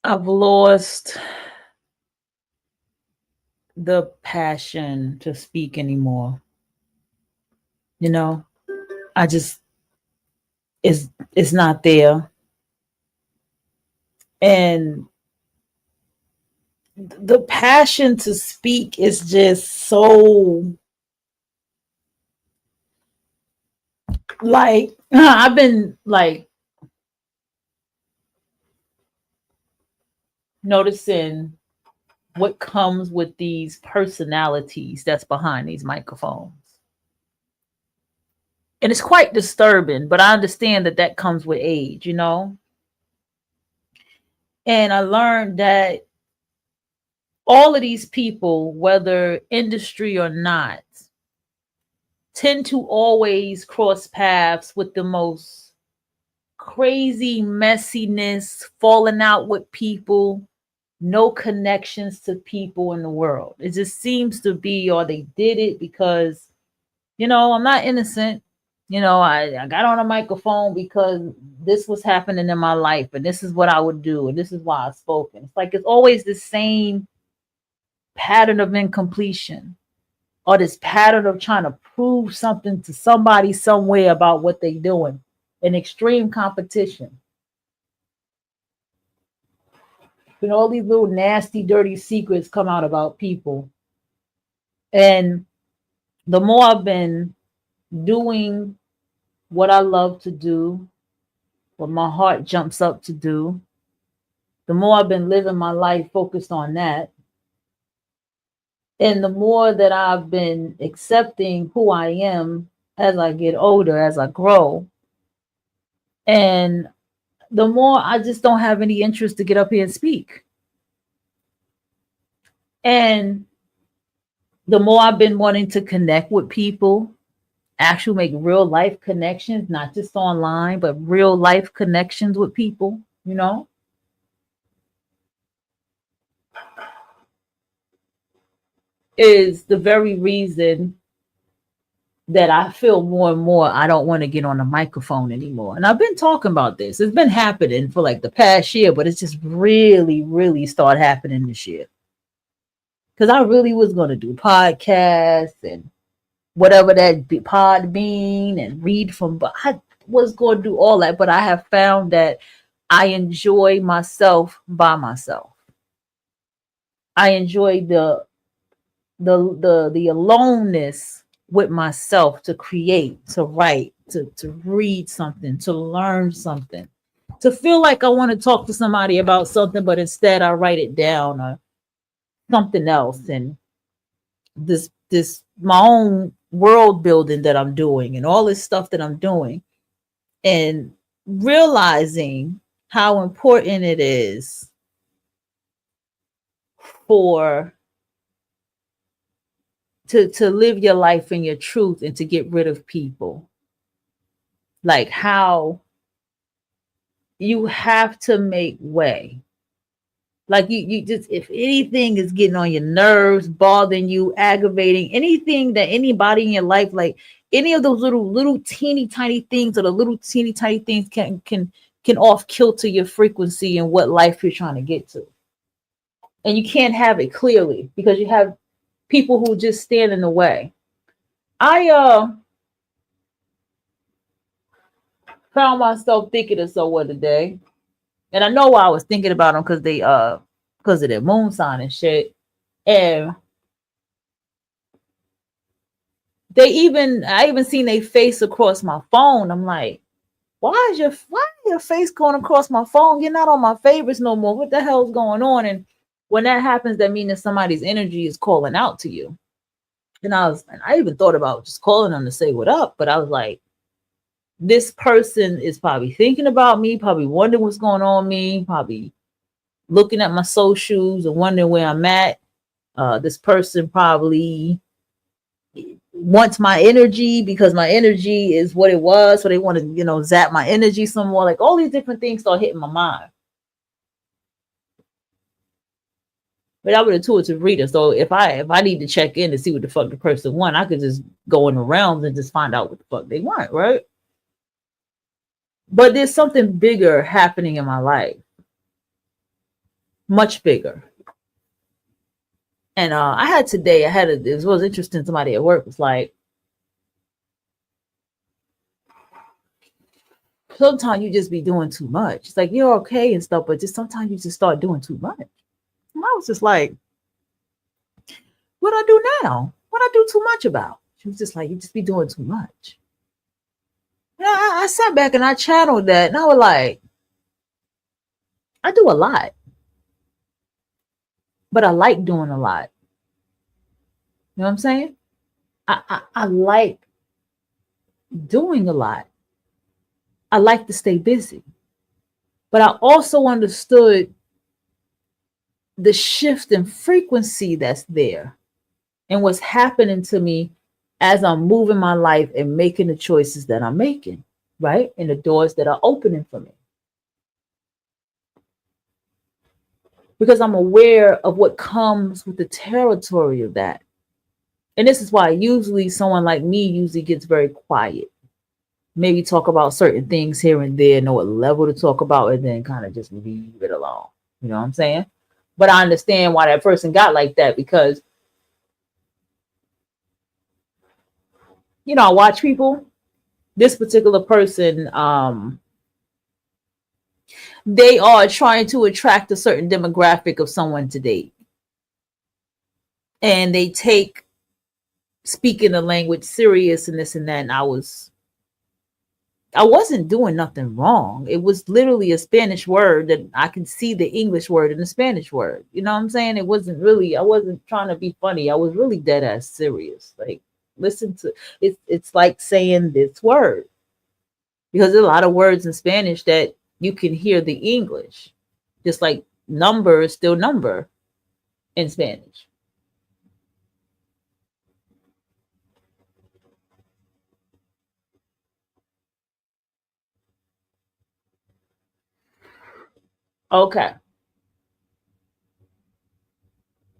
I've lost the passion to speak anymore. You know, I just it's not there. And the passion to speak is just so like I've been like noticing what comes with these personalities that's behind these microphones. And it's quite disturbing, but I understand that that comes with age, you know? And I learned that all of these people, whether industry or not, tend to always cross paths with the most crazy messiness, falling out with people, no connections to people in the world. It just seems to be, or they did it because, I'm not innocent. I got on a microphone because this was happening in my life and this is what I would do and this is why I spoke. And it's like it's always the same pattern of incompletion or this pattern of trying to prove something to somebody somewhere about what they're doing in extreme competition. All these little nasty, dirty secrets come out about people. And the more I've been doing what I love to do, what my heart jumps up to do, the more I've been living my life focused on that. And the more that I've been accepting who I am as I get older, as I grow. And the more I just don't have any interest to get up here and speak. And the more I've been wanting to connect with people, actually make real life connections, not just online, but real life connections with people, is the very reason that I feel more and more I don't want to get on a microphone anymore. And I've been talking about this. It's been happening for like the past year, but it's just really, really started happening this year. Because I really was going to do podcasts and whatever that Podbean and read from, but I was going to do all that. But I have found that I enjoy myself by myself. I enjoy the aloneness with myself to create, to write, to read something, to learn something, to feel like I want to talk to somebody about something, but instead I write it down or something else. And this my own world building that I'm doing and all this stuff that I'm doing and realizing how important it is for to live your life in your truth and to get rid of people. Like how you have to make way. Like you just, if anything is getting on your nerves, bothering you, aggravating, anything that anybody in your life, like any of those little teeny tiny things or the little teeny tiny things can off kilter your frequency and what life you're trying to get to. And you can't have it clearly because you have people who just stand in the way. I found myself thinking of someone today, and I know why I was thinking about them because of their moon sign and shit. And I even seen their face across my phone. I'm like, why is your face going across my phone? You're not on my favorites no more. What the hell's going on? And when that happens, that means that somebody's energy is calling out to you. And I even thought about just calling them to say what up, but I was like, this person is probably thinking about me, probably wondering what's going on with me, probably looking at my socials and wondering where I'm at. This person probably wants my energy because my energy is what it was. So they want to, zap my energy some more. Like all these different things start hitting my mind. But I would intuitive reader. So if I need to check in to see what the fuck the person want, I could just go in the realms and just find out what the fuck they want, right? But there's something bigger happening in my life. much bigger. And it was interesting. Somebody at work was like, sometimes you just be doing too much. It's like, you're okay and stuff, but just sometimes you just start doing too much. And I was just like, what I do now? What I do too much about? She was just like, you just be doing too much. And I sat back and I channeled that, and I was like, I do a lot, but I like doing a lot. You know what I'm saying? I like doing a lot. I like to stay busy. But I also understood the shift in frequency that's there and what's happening to me as I'm moving my life and making the choices that I'm making, right? And the doors that are opening for me. Because I'm aware of what comes with the territory of that. And this is why usually someone like me usually gets very quiet. Maybe talk about certain things here and there, know what level to talk about, and then kind of just leave it alone. You know what I'm saying? But I understand why that person got like that, because, you know, I watch people. This particular person, they are trying to attract a certain demographic of someone to date. And they take speaking the language serious and this and that. And I wasn't doing nothing wrong. It was literally a Spanish word that I can see the English word and the Spanish word. You know what I'm saying? I wasn't trying to be funny. I was really dead ass serious. Like, listen to it. It's like saying this word, because there's a lot of words in Spanish that you can hear the English, just like number is still number in Spanish. Okay.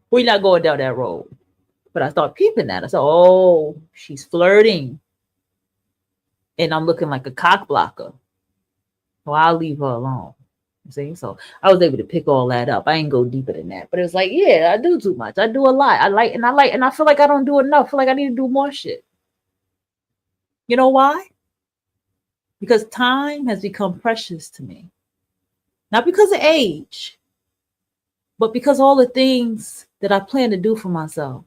We're not going down that road. But I started peeping that. I said, oh, she's flirting. And I'm looking like a cock blocker. So I'll leave her alone. See? So I was able to pick all that up. I ain't go deeper than that. But it was like, yeah, I do too much. I do a lot. And I feel like I don't do enough. I feel like I need to do more shit. You know why? Because time has become precious to me. Not because of age, but because all the things that I plan to do for myself.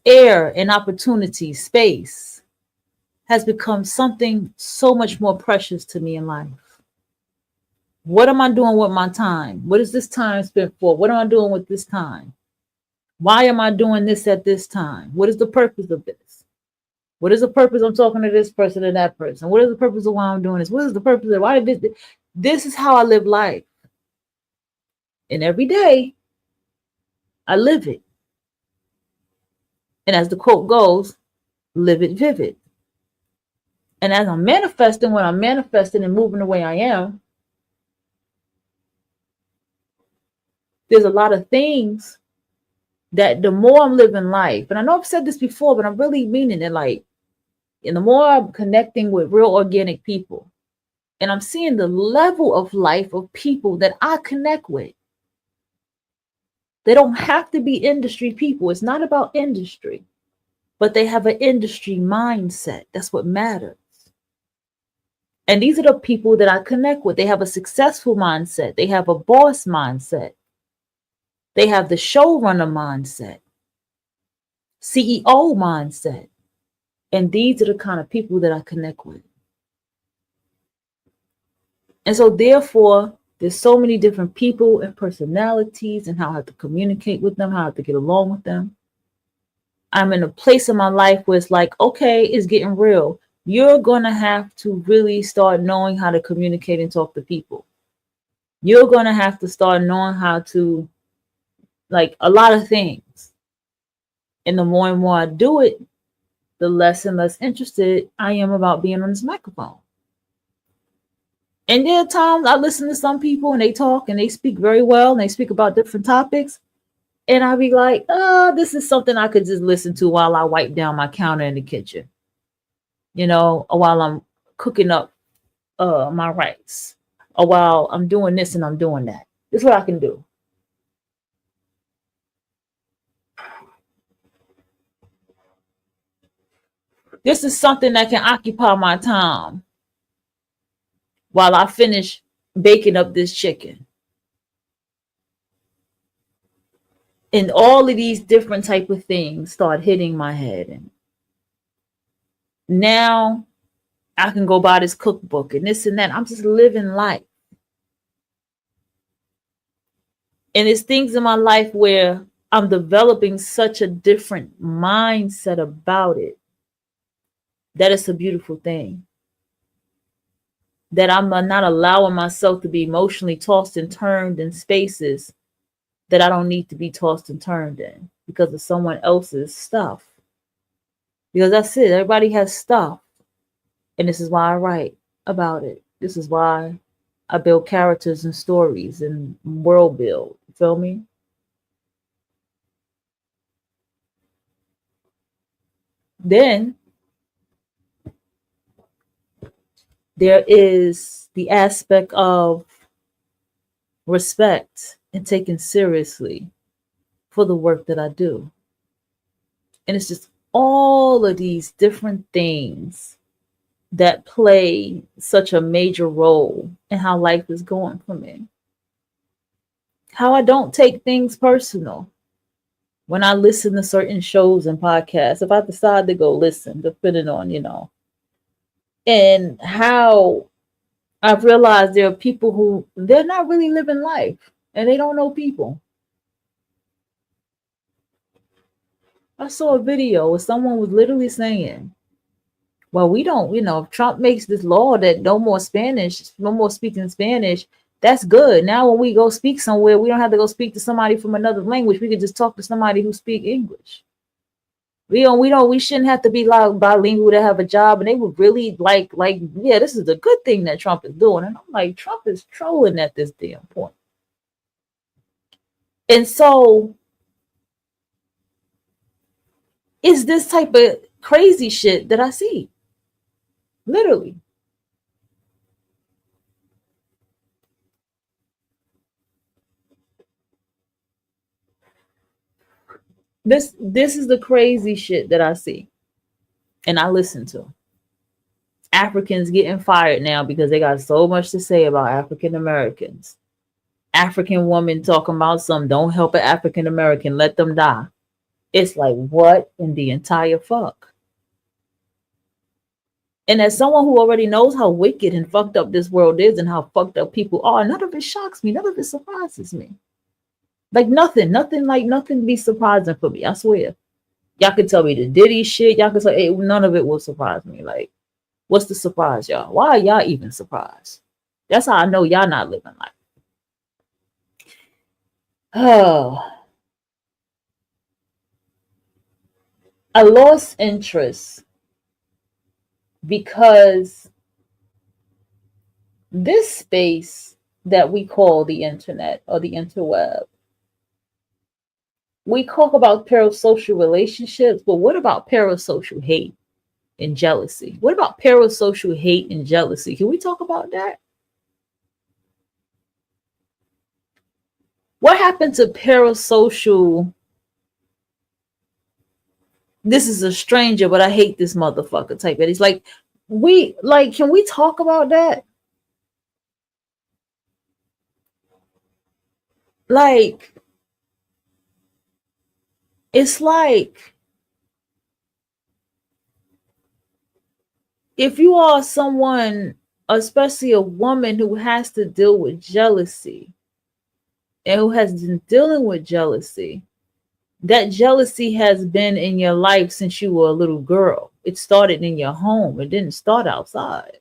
Air and opportunity, space, has become something so much more precious to me in life. What am I doing with my time? What is this time spent for? What am I doing with this time? Why am I doing this at this time? What is the purpose of this? What is the purpose I'm talking to this person and that person? What is the purpose of why I'm doing this? What is the purpose of why did this is how I live life. And every day I live it. And as the quote goes, live it vivid. And as I'm manifesting what I'm manifesting and moving the way I am, there's a lot of things that the more I'm living life, and I know I've said this before, but I'm really meaning it, like, and the more I'm connecting with real organic people, and I'm seeing the level of life of people that I connect with. They don't have to be industry people. It's not about industry, but they have an industry mindset. That's what matters. And these are the people that I connect with. They have a successful mindset. They have a boss mindset. They have the showrunner mindset, CEO mindset. And these are the kind of people that I connect with. And so therefore, there's so many different people and personalities and how I have to communicate with them, how I have to get along with them. I'm in a place in my life where it's like, okay, it's getting real. You're going to have to really start knowing how to communicate and talk to people. You're going to have to start knowing how to, like, a lot of things. And the more and more I do it, the less and less interested I am about being on this microphone. And there are times I listen to some people and they talk and they speak very well and they speak about different topics. And I'll be like, oh, this is something I could just listen to while I wipe down my counter in the kitchen, you know, or while I'm cooking up my rice, or while I'm doing this and I'm doing that. This is what I can do. This is something that can occupy my time while I finish baking up this chicken. And all of these different type of things start hitting my head. And now I can go buy this cookbook and this and that. I'm just living life. And it's things in my life where I'm developing such a different mindset about it that it's a beautiful thing. That I'm not allowing myself to be emotionally tossed and turned in spaces that I don't need to be tossed and turned in because of someone else's stuff. Because that's it. Everybody has stuff. And this is why I write about it. This is why I build characters and stories and world build. You feel me? Then there is the aspect of respect and taken seriously for the work that I do. And it's just all of these different things that play such a major role in how life is going for me. How I don't take things personal when I listen to certain shows and podcasts, if I decide to go listen, depending on, and how I've realized there are people who they're not really living life and they don't know people. I saw a video where someone was literally saying, well, we don't, if Trump makes this law that no more Spanish, no more speaking Spanish, that's good. Now when we go speak somewhere, we don't have to go speak to somebody from another language. We can just talk to somebody who speak English. We shouldn't have to be like bilingual to have a job. And they would really like, yeah, this is a good thing that Trump is doing. And I'm like, Trump is trolling at this damn point. And so it's this type of crazy shit that I see. Literally. This is the crazy shit that I see and I listen to. Africans getting fired now because they got so much to say about African Americans. African woman talking about some don't help an African American, let them die. It's like, what in the entire fuck? And as someone who already knows how wicked and fucked up this world is and how fucked up people are, none of it shocks me. None of it surprises me. Like nothing be surprising for me. I swear. Y'all can tell me the Diddy shit. Y'all can say, hey, none of it will surprise me. Like, what's the surprise, y'all? Why are y'all even surprised? That's how I know y'all not living life. Oh. I lost interest because this space that we call the internet or the interweb, we talk about parasocial relationships, but what about parasocial hate and jealousy? What about parasocial hate and jealousy? Can we talk about that? What happened to parasocial? This is a stranger, but I hate this motherfucker type. And it's like, can we talk about that? Like, it's like, if you are someone, especially a woman who has to deal with jealousy and who has been dealing with jealousy, that jealousy has been in your life since you were a little girl. It started in your home. It didn't start outside.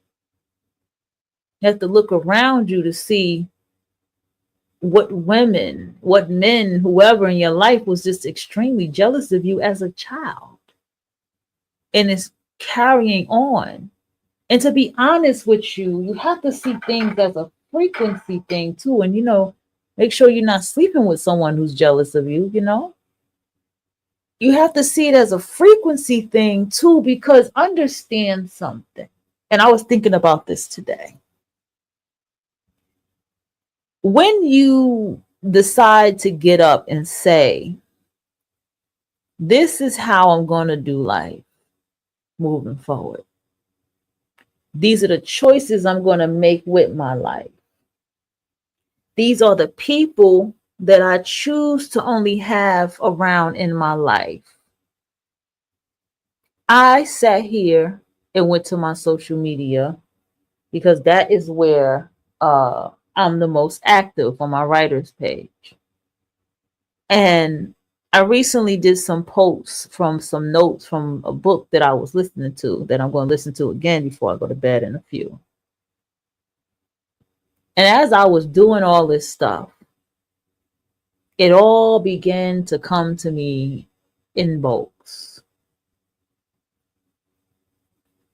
You have to look around you to see what women, what men, whoever in your life was just extremely jealous of you as a child. And it's carrying on. And to be honest with you, you have to see things as a frequency thing too. And, make sure you're not sleeping with someone who's jealous of you, You have to see it as a frequency thing too, because understand something. And I was thinking about this today. When you decide to get up and say, this is how I'm going to do life moving forward, these are the choices I'm going to make with my life, these are the people that I choose to only have around in my life. I sat here and went to my social media because that is where I'm the most active, on my writer's page. And I recently did some posts from some notes from a book that I was listening to that I'm going to listen to again before I go to bed in a few. And as I was doing all this stuff, it all began to come to me in bulks.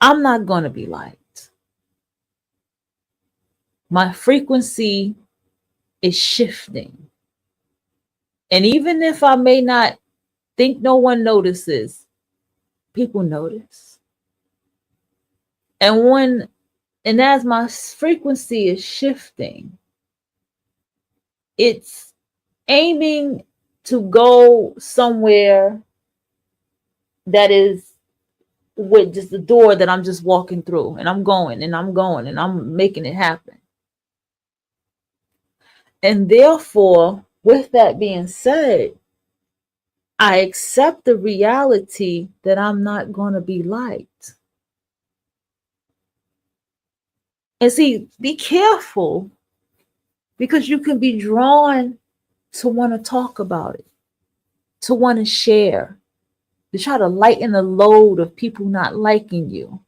I'm not going to be liked. My frequency is shifting. And even if I may not think no one notices, people notice. And as my frequency is shifting, it's aiming to go somewhere that is with just the door that I'm just walking through, and I'm going and I'm going and I'm making it happen. And therefore, with that being said, I accept the reality that I'm not going to be liked. And see, be careful, because you can be drawn to want to talk about it, to want to share, to try to lighten the load of people not liking you.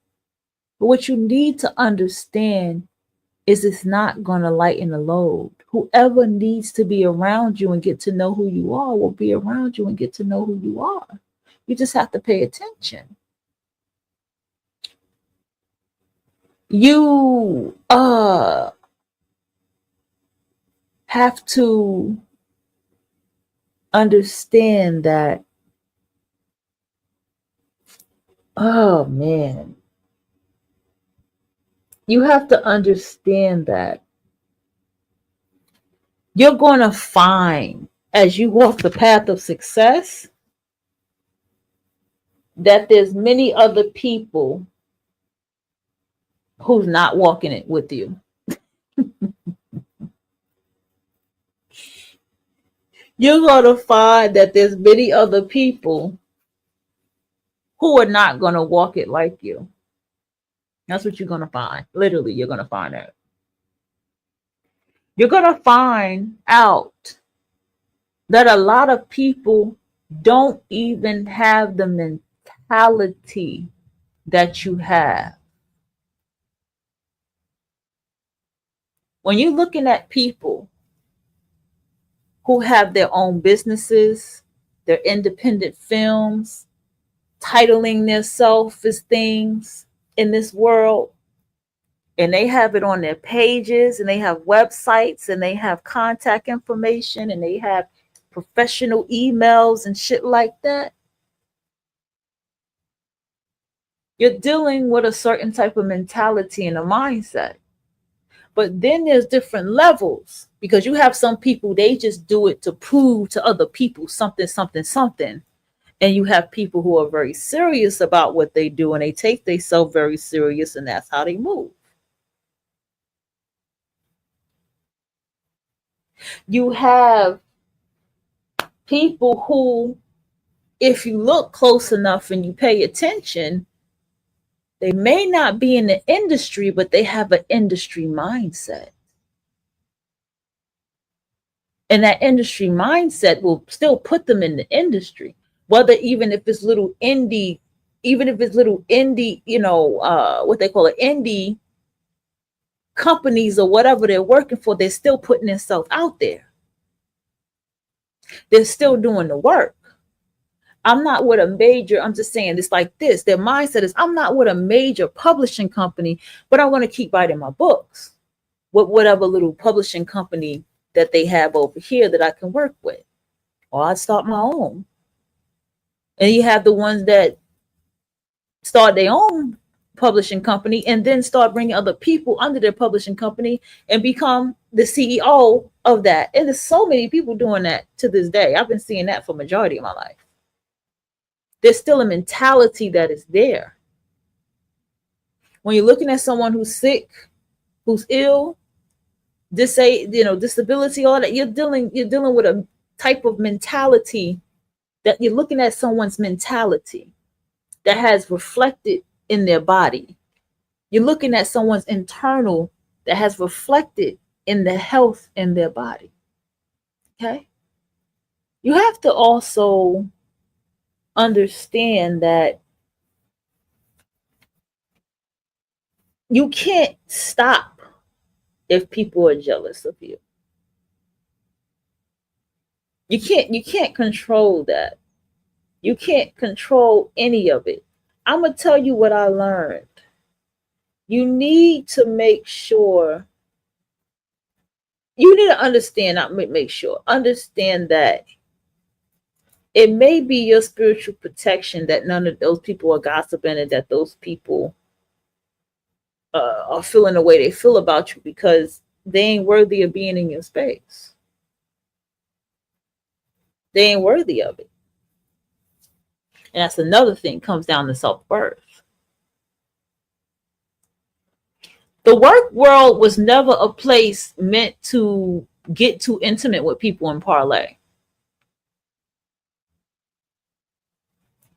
But what you need to understand is it's not going to lighten the load. Whoever needs to be around you and get to know who you are will be around you and get to know who you are. You just have to pay attention. You have to understand that, oh man, you have to understand that you're going to find, as you walk the path of success, that there's many other people who's not walking it with you. You're going to find that there's many other people who are not going to walk it like you. That's what you're going to find. Literally, you're going to find out. You're going to find out that a lot of people don't even have the mentality that you have. When you're looking at people who have their own businesses, their independent films, titling themselves as things in this world, and they have it on their pages, and they have websites, and they have contact information, and they have professional emails and shit like that, you're dealing with a certain type of mentality and a mindset. But then there's different levels, because you have some people, they just do it to prove to other people something, something, something. And you have people who are very serious about what they do, and they take themselves very serious, and that's how they move. You have people who, if you look close enough and you pay attention, they may not be in the industry, but they have an industry mindset. And that industry mindset will still put them in the industry, whether even if it's little indie, what they call it, indie companies or whatever they're working for, they're still putting themselves out there. They're still doing the work. I'm not with a major, I'm just saying it's like this. Their mindset is, I'm not with a major publishing company, but I want to keep writing my books with whatever little publishing company that they have over here that I can work with. Or I'd start my own. And you have the ones that start their own publishing company and then start bringing other people under their publishing company and become the CEO of that. And there's so many people doing that to this day. I've been seeing that for majority of my life. There's still a mentality that is there. When you're looking at someone who's sick, who's ill, disability, all that, you're dealing with a type of mentality that you're looking at someone's mentality that has reflected in their body. You're looking at someone's internal that has reflected in the health in their body. Okay? You have to also understand that you can't stop if people are jealous of you. You can't control that. You can't control any of it. I'm going to tell you what I learned. You need to make sure, you need to understand, not make sure, understand that it may be your spiritual protection that none of those people are gossiping and that those people are feeling the way they feel about you because they ain't worthy of being in your space. They ain't worthy of it. And that's another thing, comes down to self-worth. The work world was never a place meant to get too intimate with people and parlay.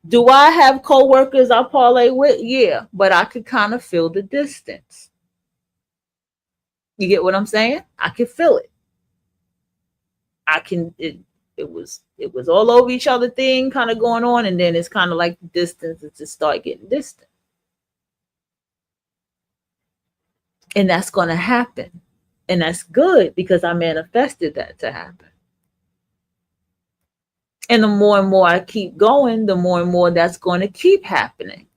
Do I have coworkers I parlay with? Yeah, but I could kind of feel the distance. You get what I'm saying? I can feel it. It was all over each other thing kind of going on, and then it's kind of like the distance, it just start getting distant. And that's going to happen. And that's good because I manifested that to happen. And the more and more I keep going, the more and more that's going to keep happening.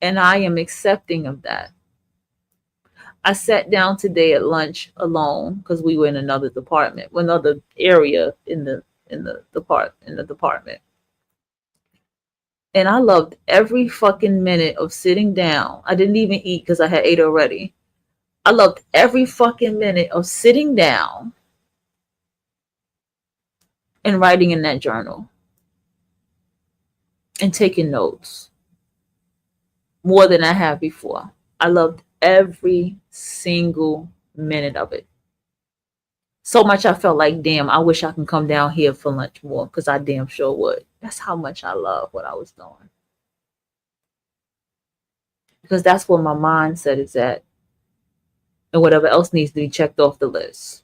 And I am accepting of that. I sat down today at lunch alone because we were in another department, another area in the department. And I loved every fucking minute of sitting down. I didn't even eat because I had ate already. I loved every fucking minute of sitting down and writing in that journal and taking notes more than I have before. I loved every single minute of it. So much I felt like, damn, I wish I can come down here for lunch more because I damn sure would. That's how much I love what I was doing. Because that's where my mindset is at. And whatever else needs to be checked off the list.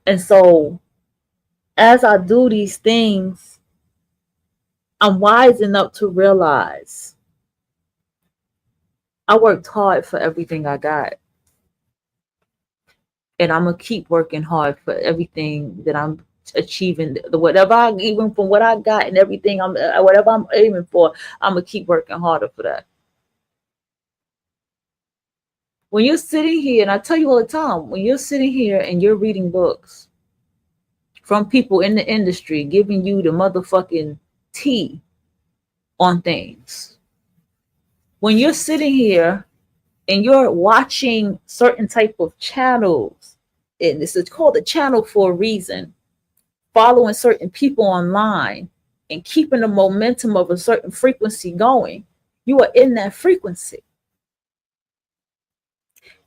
And so, as I do these things, I'm wise enough to realize I worked hard for everything I got. And I'm going to keep working hard for everything that I'm achieving. Whatever even from what I got and everything, whatever I'm aiming for, I'm going to keep working harder for that. When you're sitting here, and I tell you all the time, when you're sitting here and you're reading books from people in the industry giving you the motherfucking tea on things, when you're sitting here and you're watching certain type of channels, and this is called a channel for a reason, following certain people online and keeping the momentum of a certain frequency going, you are in that frequency.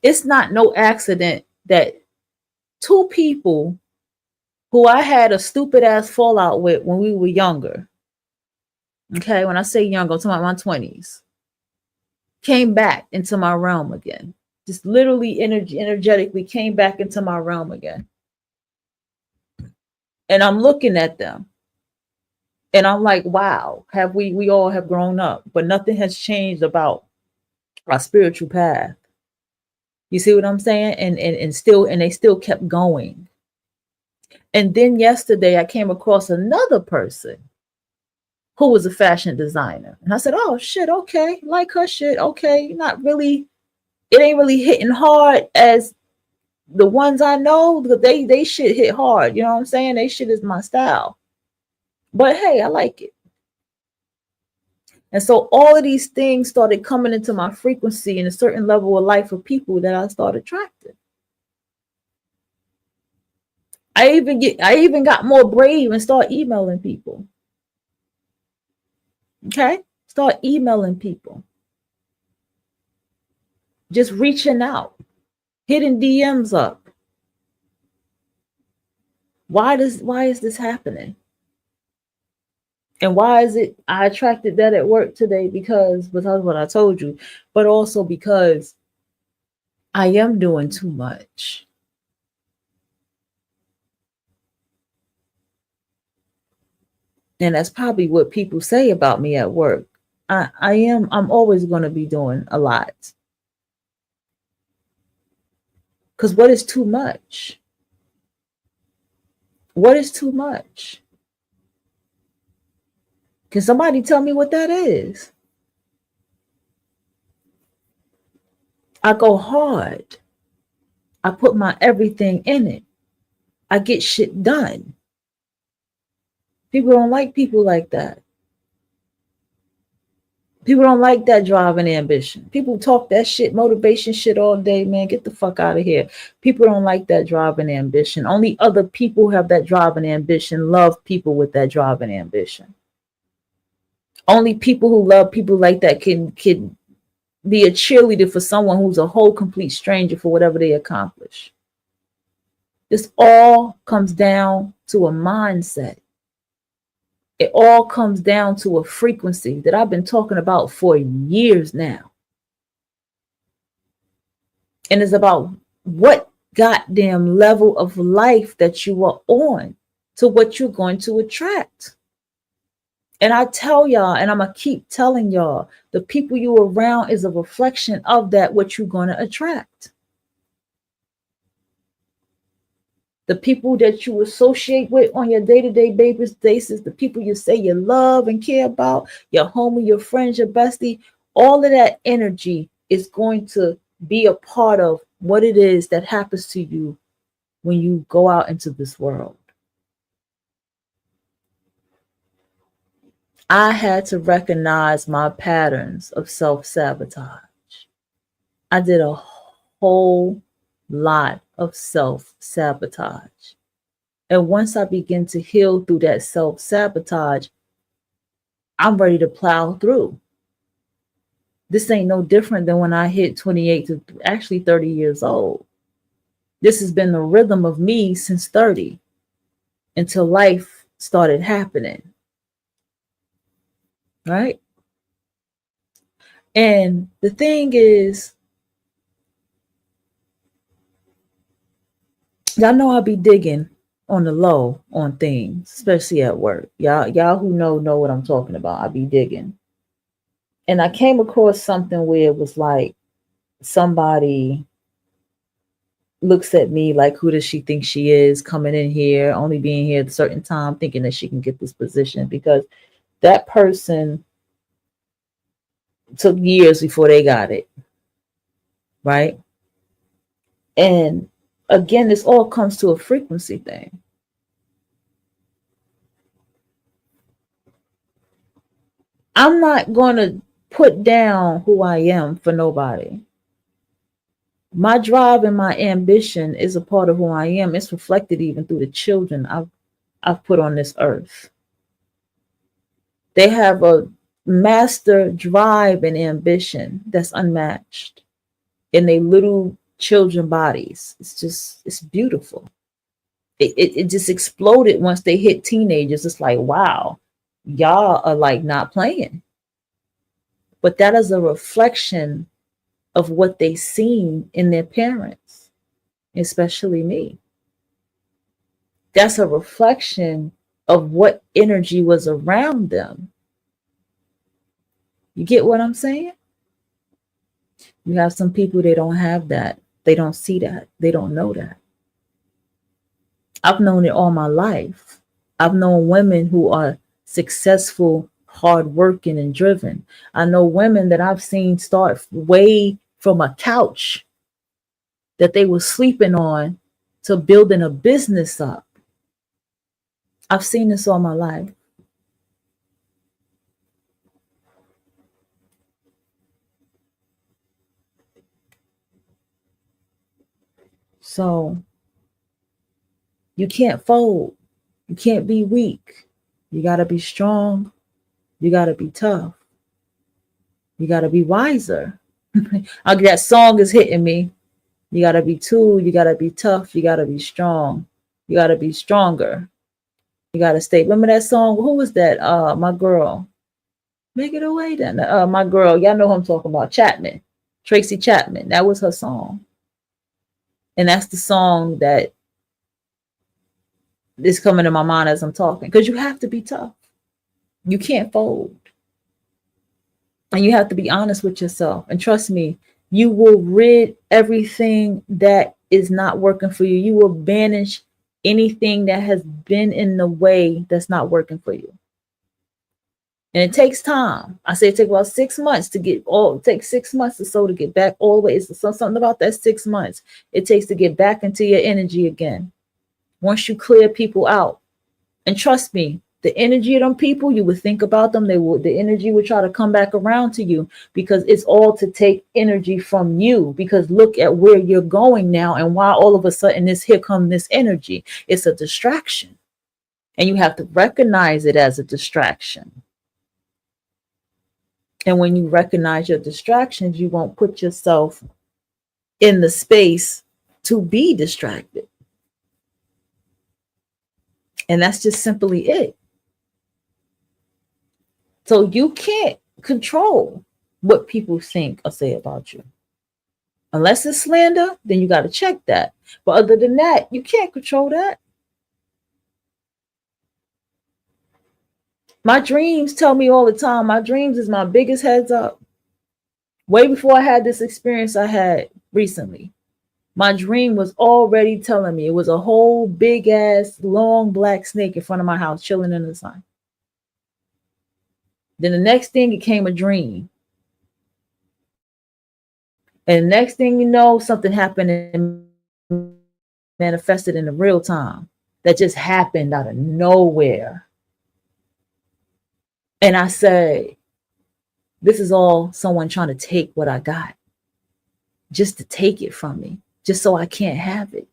It's not no accident that two people who I had a stupid ass fallout with when we were younger, okay, when I say younger, I'm talking about my 20s, came back into my realm again. Just literally energetically came back into my realm again. And I'm looking at them and I'm like, wow, have we all have grown up, but nothing has changed about our spiritual path. You see what I'm saying? And they still kept going. And then yesterday I came across another person who was a fashion designer. And I said, oh shit, okay, like her shit, okay, not really, it ain't really hitting hard as the ones I know. They shit hit hard, you know what I'm saying? They shit is my style. But hey, I like it. And so all of these things started coming into my frequency in a certain level of life of people that I started attracting. I even got more brave and start emailing people. Okay? Start emailing people. Just reaching out, hitting DMs up. Why is this happening? And why is it I attracted that at work today? Because of what I told you, but also because I am doing too much. And that's probably what people say about me at work. I'm always going to be doing a lot. Because what is too much? What is too much? Can somebody tell me what that is? I go hard. I put my everything in it. I get shit done. People don't like people like that. People don't like that drive and ambition. People talk that shit, motivation shit all day, man. Get the fuck out of here. People don't like that drive and ambition. Only other people have that drive and ambition, love people with that drive and ambition. Only people who love people like that can be a cheerleader for someone who's a whole complete stranger for whatever they accomplish. This all comes down to a mindset. It all comes down to a frequency that I've been talking about for years now. And it's about what goddamn level of life that you are on to what you're going to attract. And I tell y'all, and I'm going to keep telling y'all, the people you are around is a reflection of that, what you're going to attract. The people that you associate with on your day-to-day basis, the people you say you love and care about, your homie, your friends, your bestie, all of that energy is going to be a part of what it is that happens to you when you go out into this world. I had to recognize my patterns of self-sabotage. I did a whole lot of self-sabotage. And once I begin to heal through that self-sabotage, I'm ready to plow through. This ain't no different than when I hit 28 to actually 30 years old. This has been the rhythm of me since 30 until life started happening. Right? And the thing is, y'all know I'll be digging on the low on things, especially at work. Y'all who know what I'm talking about. I'll be digging. And I came across something where it was like somebody looks at me like, who does she think she is coming in here, only being here at a certain time, thinking that she can get this position, because that person took years before they got it. Right? And again, this all comes to a frequency thing. I'm not going to put down who I am for nobody. My drive and my ambition is a part of who I am. It's reflected even through the children I've put on this earth. They have a master drive and ambition that's unmatched in their little children bodies. It's beautiful. It just exploded once they hit teenagers. It's like, wow, y'all are like not playing. But that is a reflection of what they seen in their parents, especially me. That's a reflection of what energy was around them. You get what I'm saying? You have some people, they don't have that. They don't see that. They don't know that. I've known it all my life. I've known women who are successful, hardworking, and driven. I know women that I've seen start way from a couch that they were sleeping on to building a business up. I've seen this all my life. So you can't fold. You can't be weak. You got to be strong. You got to be tough. You got to be wiser. That song is hitting me. You got to be too. You got to be tough. You got to be strong. You got to be stronger. You got to stay. Remember that song? Who was that? My girl. Make it away then. My girl. Y'all know who I'm talking about. Chapman. Tracy Chapman. That was her song. And that's the song that is coming to my mind as I'm talking. Because you have to be tough. You can't fold. And you have to be honest with yourself. And trust me, you will rid everything that is not working for you. You will banish anything that has been in the way that's not working for you. And it takes time. I say it takes about 6 months to get all, it takes 6 months or so to get back all the way. It's something about that 6 months it takes to get back into your energy again. Once you clear people out. And trust me, the energy of them people, you would think about them, the energy would try to come back around to you, because it's all to take energy from you. Because look at where you're going now, and why all of a sudden here comes this energy. It's a distraction. And you have to recognize it as a distraction. And when you recognize your distractions, you won't put yourself in the space to be distracted. And that's just simply it. So you can't control what people think or say about you. Unless it's slander, then you got to check that. But other than that, you can't control that. My dreams tell me all the time. My dreams is my biggest heads up. Way before I had this experience I had recently, my dream was already telling me. It was a whole big ass long black snake in front of my house chilling in the sun. Then the next thing, it came a dream. And the next thing you know, something happened and manifested in the real time that just happened out of nowhere. And I say, this is all someone trying to take what I got, just to take it from me, just so I can't have it.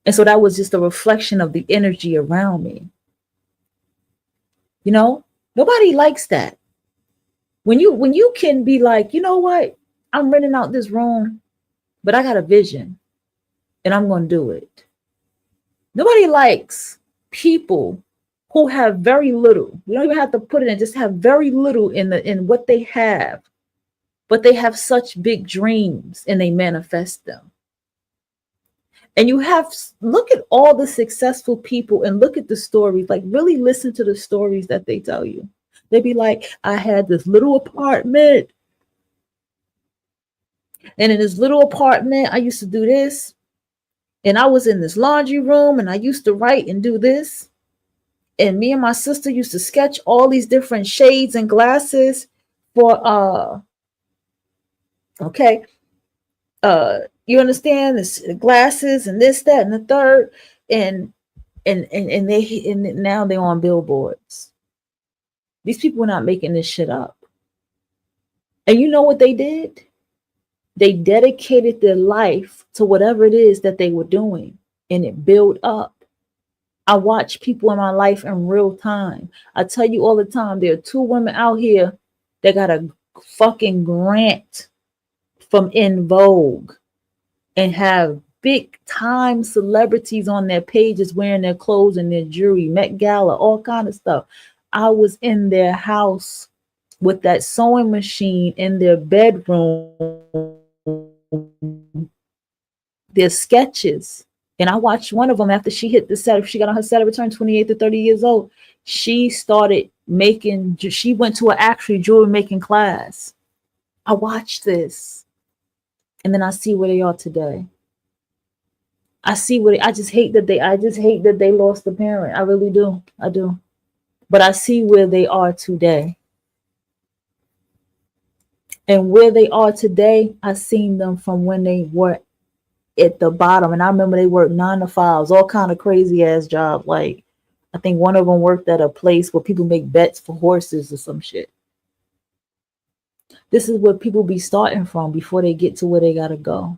And so that was just a reflection of the energy around me. You know, nobody likes that. When you can be like, you know what, I'm renting out this room, but I got a vision and I'm going to do it. Nobody likes people who have very little. You don't even have to put it in, just have very little in what they have, but they have such big dreams and they manifest them. And you have, look at all the successful people and look at the stories, like really listen to the stories that they tell you. They'd be like, I had this little apartment. And in this little apartment, I used to do this. And I was in this laundry room and I used to write and do this. And me and my sister used to sketch all these different shades and glasses for, you understand, this glasses and this, that, and the third. And now they're on billboards. These people were not making this shit up. And you know what they did? They dedicated their life to whatever it is that they were doing, and it built up. I watch people in my life in real time. I tell you all the time, there are 2 women out here that got a fucking grant from En Vogue and have big time celebrities on their pages wearing their clothes and their jewelry, Met Gala, all kind of stuff. I was in their house with that sewing machine in their bedroom, their sketches. And I watched one of them after she hit the set. She got on her set of return, 28 to 30 years old. She started making, she went to an actual jewelry making class. I watched this. And then I see where they are today. I just hate that they lost a parent. I really do. I do. But I see where they are today. And where they are today, I seen them from when they were at the bottom. And I remember they worked 9 to 5s, all kind of crazy ass jobs. Like, I think one of them worked at a place where people make bets for horses or some shit. This is where people be starting from before they get to where they gotta go.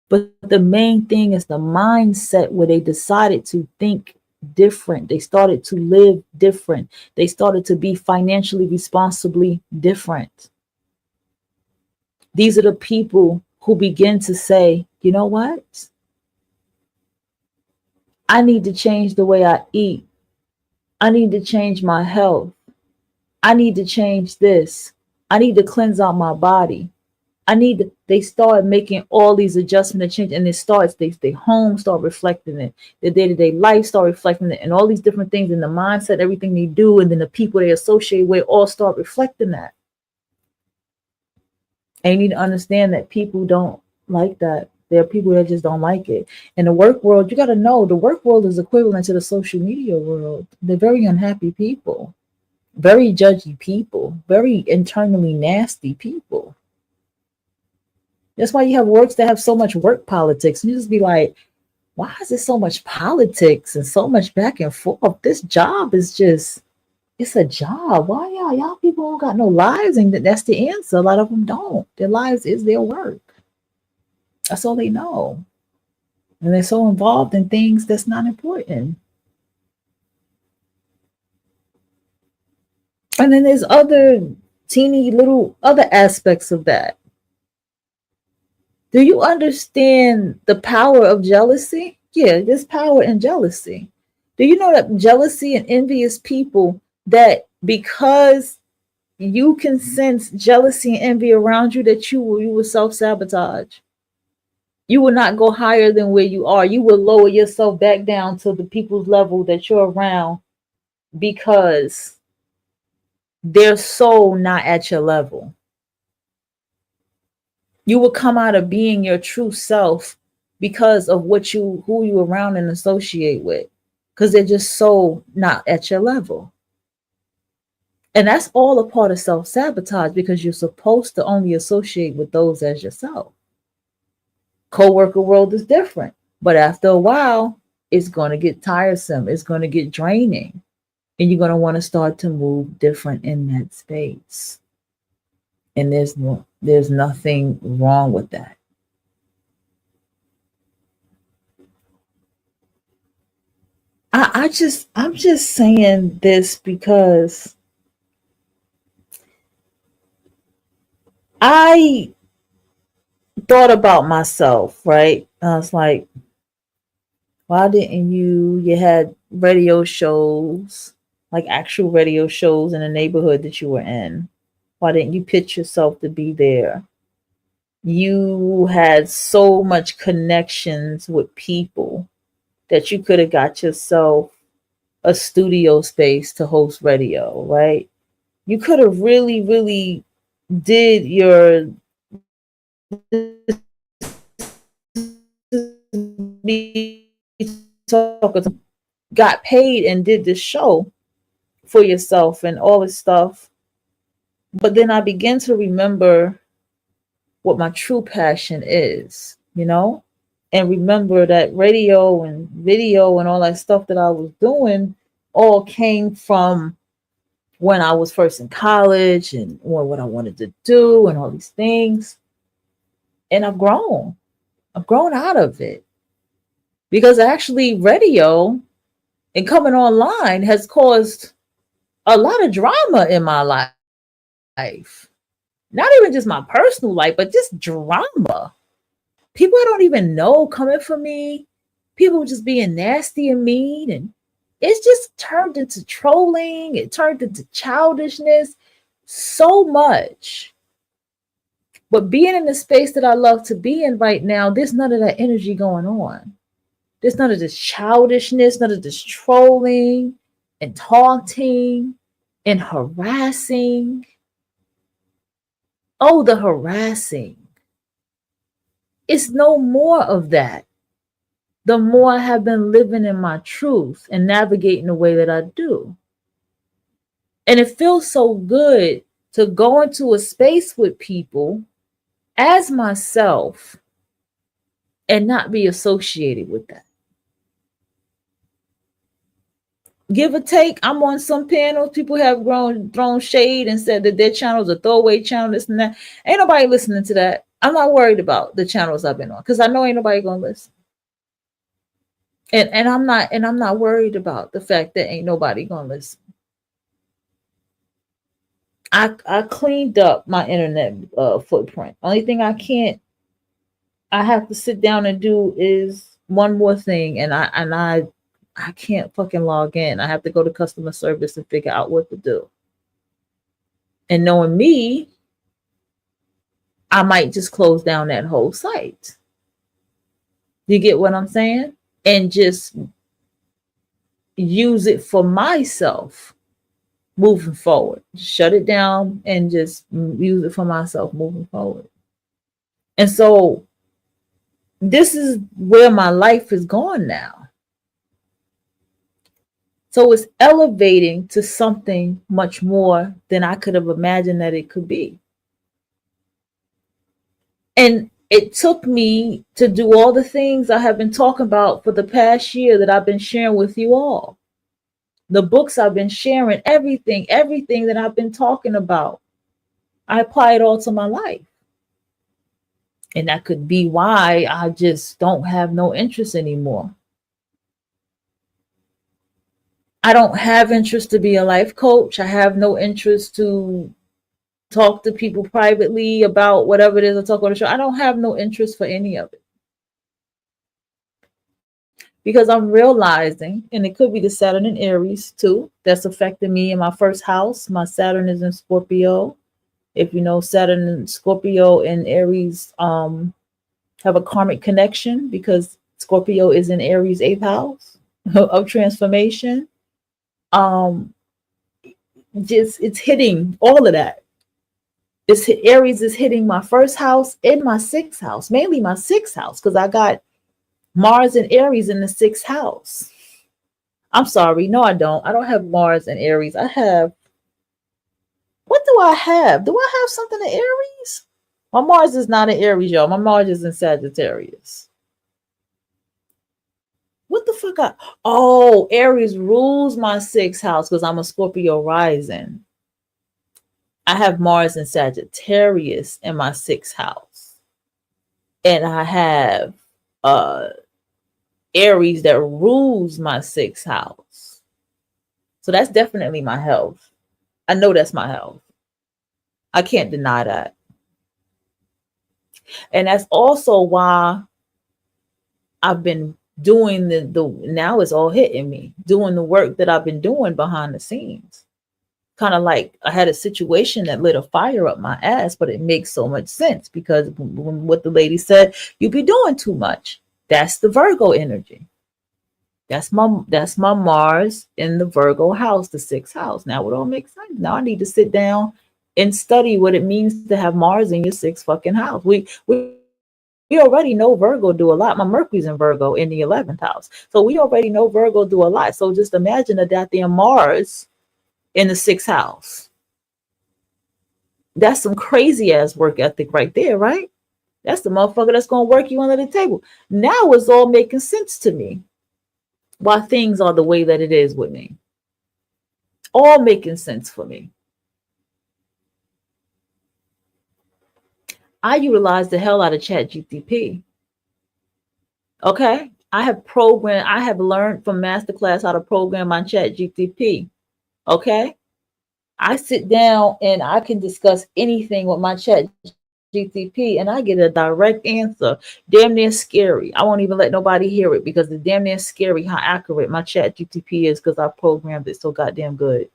But the main thing is the mindset where they decided to think different. They started to live different. They started to be financially responsibly different. These are the people who begin to say, you know what? I need to change the way I eat. I need to change my health. I need to change this. I need to cleanse out my body. They start making all these adjustments and change, and it starts, they home start reflecting it, their day-to-day life start reflecting it, and all these different things in the mindset, everything they do, and then the people they associate with all start reflecting that. And you need to understand that people don't like that. There are people that just don't like it. In the work world, you got to know the work world is equivalent to the social media world. They're very unhappy people, very judgy people, very internally nasty people. That's why you have works that have so much work politics. And you just be like, why is there so much politics and so much back and forth? This job is just, it's a job. Why y'all people don't got no lives? And that's the answer. A lot of them don't. Their lives is their work. That's all they know. And they're so involved in things that's not important. And then there's other teeny little other aspects of that. Do you understand the power of jealousy? Yeah, there's power in jealousy. Do you know that jealousy and envious people, that because you can sense jealousy and envy around you, that you will self-sabotage. You will not go higher than where you are. You will lower yourself back down to the people's level that you're around because they're so not at your level. You will come out of being your true self because of who you around and associate with, because they're just so not at your level. And that's all a part of self-sabotage, because you're supposed to only associate with those as yourself. Co-worker world is different, but after a while, it's going to get tiresome. It's going to get draining, and you're going to want to start to move different in that space. And there's nothing wrong with that. I'm just saying this because I thought about myself, right? I was like, why didn't you had radio shows, like actual radio shows in the neighborhood that you were in? Why didn't you pitch yourself to be there? You had so much connections with people that you could have got yourself a studio space to host radio, right? You could have really, really did your got paid and did this show for yourself and all this stuff. But then I began to remember what my true passion is, and remember that radio and video and all that stuff that I was doing all came from when I was first in college and what I wanted to do and all these things. And I've grown out of it, because actually radio and coming online has caused a lot of drama in my life. Not even just my personal life, but just drama. People I don't even know coming for me. People just being nasty and mean. And it's just turned into trolling. It turned into childishness so much. But being in the space that I love to be in right now, there's none of that energy going on. There's none of this childishness, none of this trolling and taunting and harassing. Oh, the harassing. It's no more of that. The more I have been living in my truth and navigating the way that I do. And it feels so good to go into a space with people as myself and not be associated with that. Give or take, I'm on some panels. People have thrown shade and said that their channel is a throwaway channel, this and that. Ain't nobody listening to that. I'm not worried about the channels I've been on because I know ain't nobody gonna listen. And I'm not worried about the fact that ain't nobody gonna listen. I cleaned up my internet footprint. Only thing I have to sit down and do is one more thing, and I can't fucking log in. I have to go to customer service and figure out what to do. And knowing me, I might just close down that whole site. You get what I'm saying? And just use it for myself moving forward. Shut it down and just use it for myself moving forward. And so this is where my life is gone now. So it's elevating to something much more than I could have imagined that it could be. And it took me to do all the things I have been talking about for the past year that I've been sharing with you all. The books I've been sharing, everything that I've been talking about, I apply it all to my life. And that could be why I just don't have no interest anymore. I don't have interest to be a life coach. I have no interest to talk to people privately about whatever it is I talk on the show. I don't have no interest for any of it. Because I'm realizing, and it could be the Saturn in Aries too, that's affecting me in my first house. My Saturn is in Scorpio. If you know, Saturn and Scorpio and Aries have a karmic connection because Scorpio is in Aries' 8th house of transformation. Just it's hitting all of that. Aries is hitting my first house and my 6th house, mainly my 6th house, because I got Mars and Aries in the 6th house. I'm sorry, no, I don't. I don't have Mars and Aries. I have, what do I have? Do I have something in Aries? My Mars is not in Aries, y'all. My Mars is in Sagittarius. What the fuck? Oh, Aries rules my 6th house because I'm a Scorpio rising. I have Mars and Sagittarius in my 6th house. And I have Aries that rules my 6th house. So that's definitely my health. I know that's my health. I can't deny that. And that's also why I've been doing the now it's all hitting me, doing the work that I've been doing behind the scenes. Kind of like I had a situation that lit a fire up my ass, but it makes so much sense because what the lady said, you be doing too much. That's the Virgo energy. That's my Mars in the Virgo house, the 6th house. Now it all makes sense. Now I need to sit down and study what it means to have Mars in your 6th fucking house. We already know Virgo do a lot. My Mercury's in Virgo in the 11th house. So we already know Virgo do a lot. So just imagine that there Mars in the 6th house. That's some crazy ass work ethic right there, right? That's the motherfucker that's going to work you under the table. Now it's all making sense to me why things are the way that it is with me. All making sense for me. I utilize the hell out of ChatGPT. Okay? I have learned from Masterclass how to program my ChatGPT. Okay? I sit down and I can discuss anything with my ChatGPT and I get a direct answer. Damn near scary. I won't even let nobody hear it because it's damn near scary how accurate my ChatGPT is because I programmed it so goddamn good.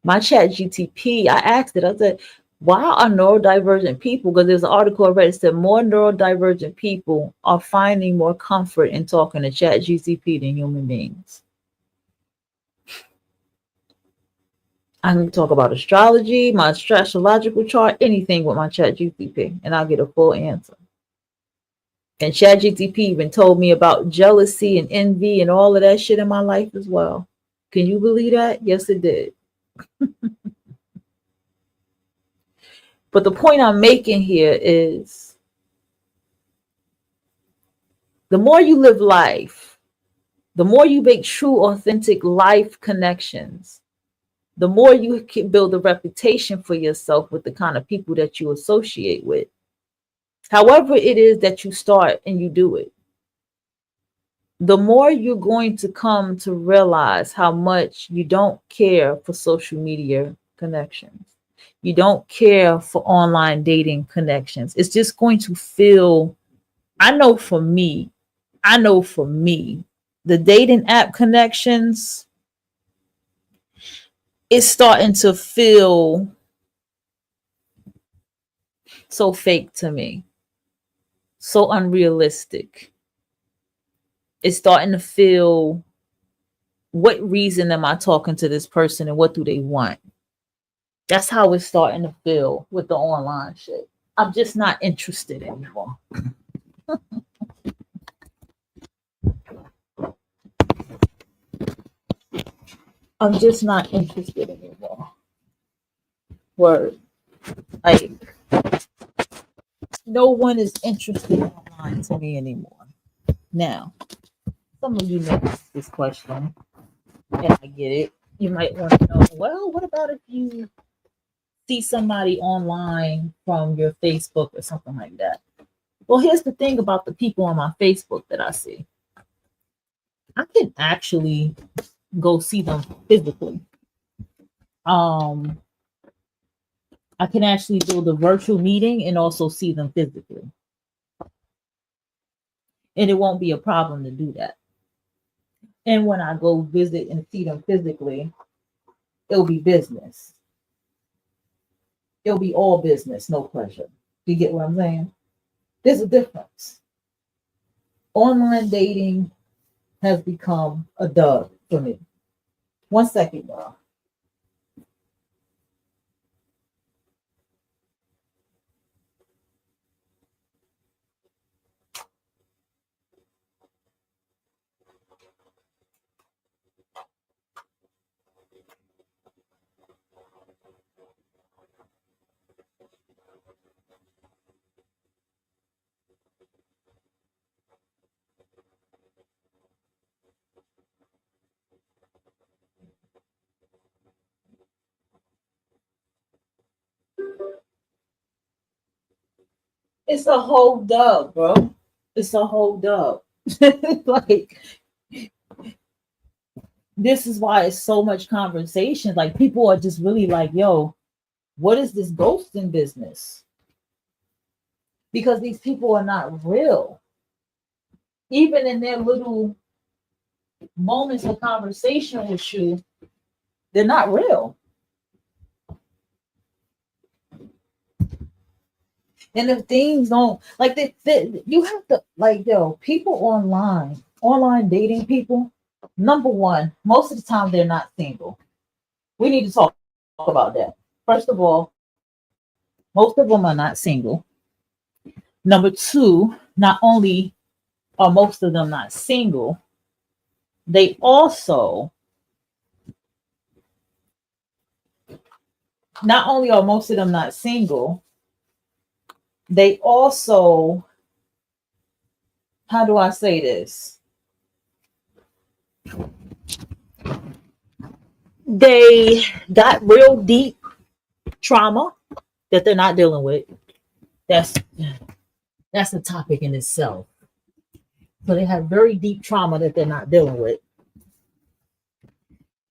My ChatGPT, I asked it, I said, why are neurodivergent people, because there's an article I read that said more neurodivergent people are finding more comfort in talking to ChatGPT than human beings. I can talk about astrology, my astrological chart, anything with my ChatGPT, and I'll get a full answer. And ChatGPT even told me about jealousy and envy and all of that shit in my life as well. Can you believe that? Yes, it did. But the point I'm making here is the more you live life, the more you make true, authentic life connections, the more you can build a reputation for yourself with the kind of people that you associate with. However, it is that you start and you do it, the more you're going to come to realize how much you don't care for social media connections. You don't care for online dating connections. It's just going to feel, I know for me, the dating app connections is starting to feel so fake to me, so unrealistic. It's starting to feel, what reason am I talking to this person and what do they want? That's how it's starting to feel with the online shit. I'm just not interested anymore. I'm just not interested anymore. Word. Like, no one is interested online to me anymore. Now, some of you may ask this question, and I get it. You might want to know, well, what about if you see somebody online from your Facebook or something like that? Well, here's the thing about the people on my Facebook that I see. I can actually go see them physically. I can actually do the virtual meeting and also see them physically. And it won't be a problem to do that. And when I go visit and see them physically, it'll be business. It'll be all business, no pleasure. Do you get what I'm saying? There's a difference. Online dating has become a dud for me. 1 second, y'all. It's a whole dub, bro. It's a whole dub. Like, this is why it's so much conversation. Like, people are just really like, yo, what is this ghosting business? Because these people are not real. Even in their little moments of conversation with you, they're not real. And if things don't like you have to, like, yo, people online dating people, number one, most of the time they're not single. We need to talk about that. First of all, most of them are not single. Number two, not only are most of them not single, they also, not only are most of them not single, they also, how do I say this? They got real deep trauma that they're not dealing with. That's a topic in itself. So they have very deep trauma that they're not dealing with.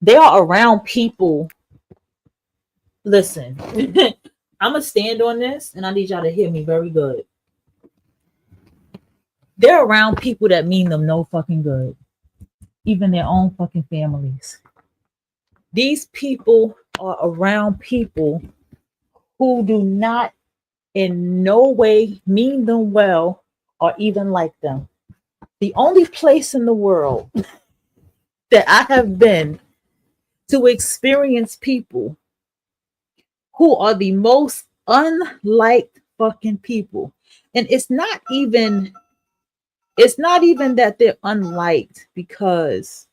They are around people. Listen, I'm gonna stand on this, and I need y'all to hear me very good. They're around people that mean them no fucking good, even their own fucking families. These people are around people who do not in no way mean them well or even like them. The only place in the world that I have been to experience people who are the most unliked fucking people. And it's not even that they're unliked because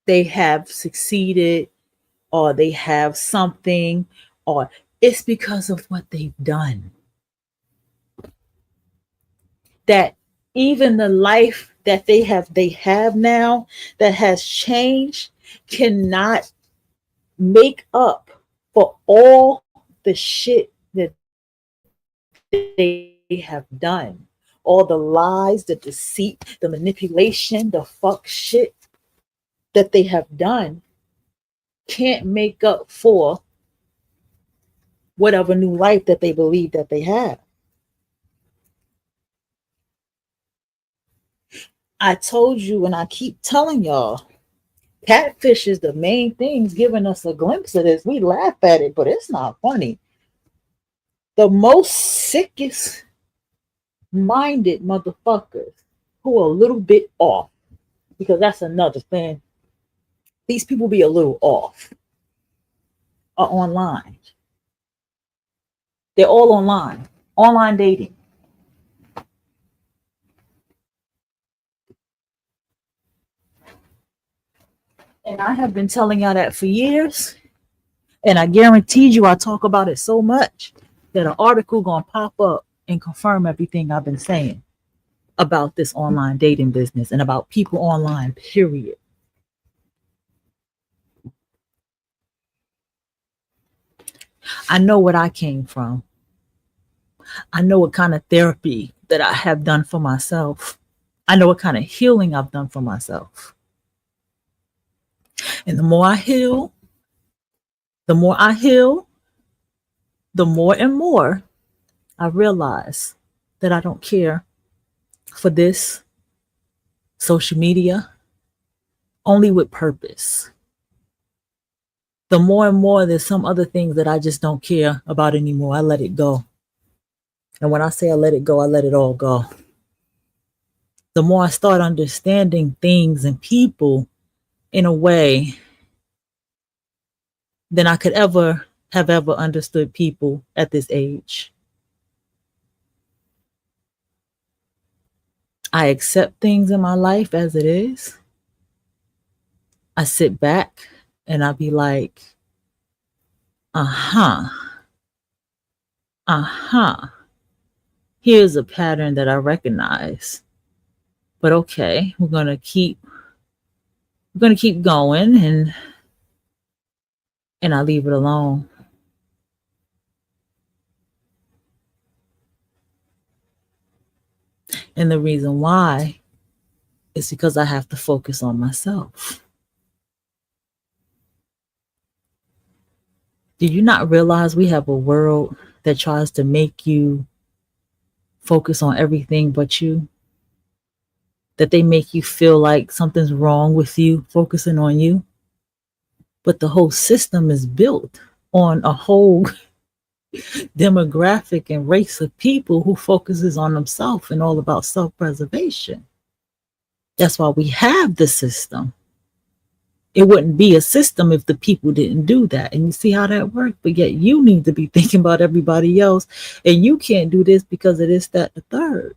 they have succeeded or they have something, or it's because of what they've done. That even the life that they have now that has changed cannot make up for all the shit that they have done. All the lies, the deceit, the manipulation, the fuck shit that they have done can't make up for whatever new life that they believe that they have. I told you, and I keep telling y'all, catfish is the main things giving us a glimpse of this. We laugh at it, but it's not funny. The most sickest minded motherfuckers who are a little bit off, because that's another thing. These people be a little off, are online. They're all online dating. And I have been telling y'all that for years. And I guarantee you, I talk about it so much that an article gonna pop up and confirm everything I've been saying about this online dating business and about people online, period. I know what I came from. I know what kind of therapy that I have done for myself. I know what kind of healing I've done for myself. And the more I heal, the more and more I realize that I don't care for this social media only with purpose. The more and more there's some other things that I just don't care about anymore. I let it go. And when I say I let it go, I let it all go. The more I start understanding things and people in a way than I could ever have ever understood people at this age. I accept things in my life as it is. I sit back and I be like, uh-huh. Here's a pattern that I recognize. But okay, we're gonna keep going and I leave it alone. And the reason why is because I have to focus on myself. Do you not realize we have a world that tries to make you focus on everything but you? That they make you feel like something's wrong with you focusing on you? But the whole system is built on a whole demographic and race of people who focuses on themselves and all about self-preservation. That's why we have the system. It wouldn't be a system if the people didn't do that. And you see how that works? But yet you need to be thinking about everybody else. And you can't do this because of this, that, the third.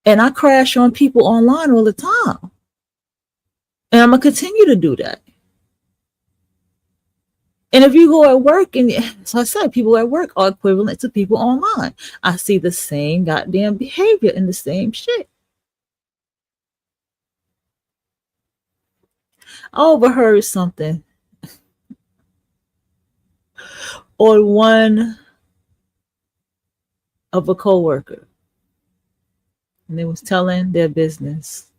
And I crash on people online all the time. And I'm going to continue to do that. And if you go at work, and so I said, people at work are equivalent to people online. I see the same goddamn behavior and the same shit. I overheard something on one of a coworker, and they was telling their business,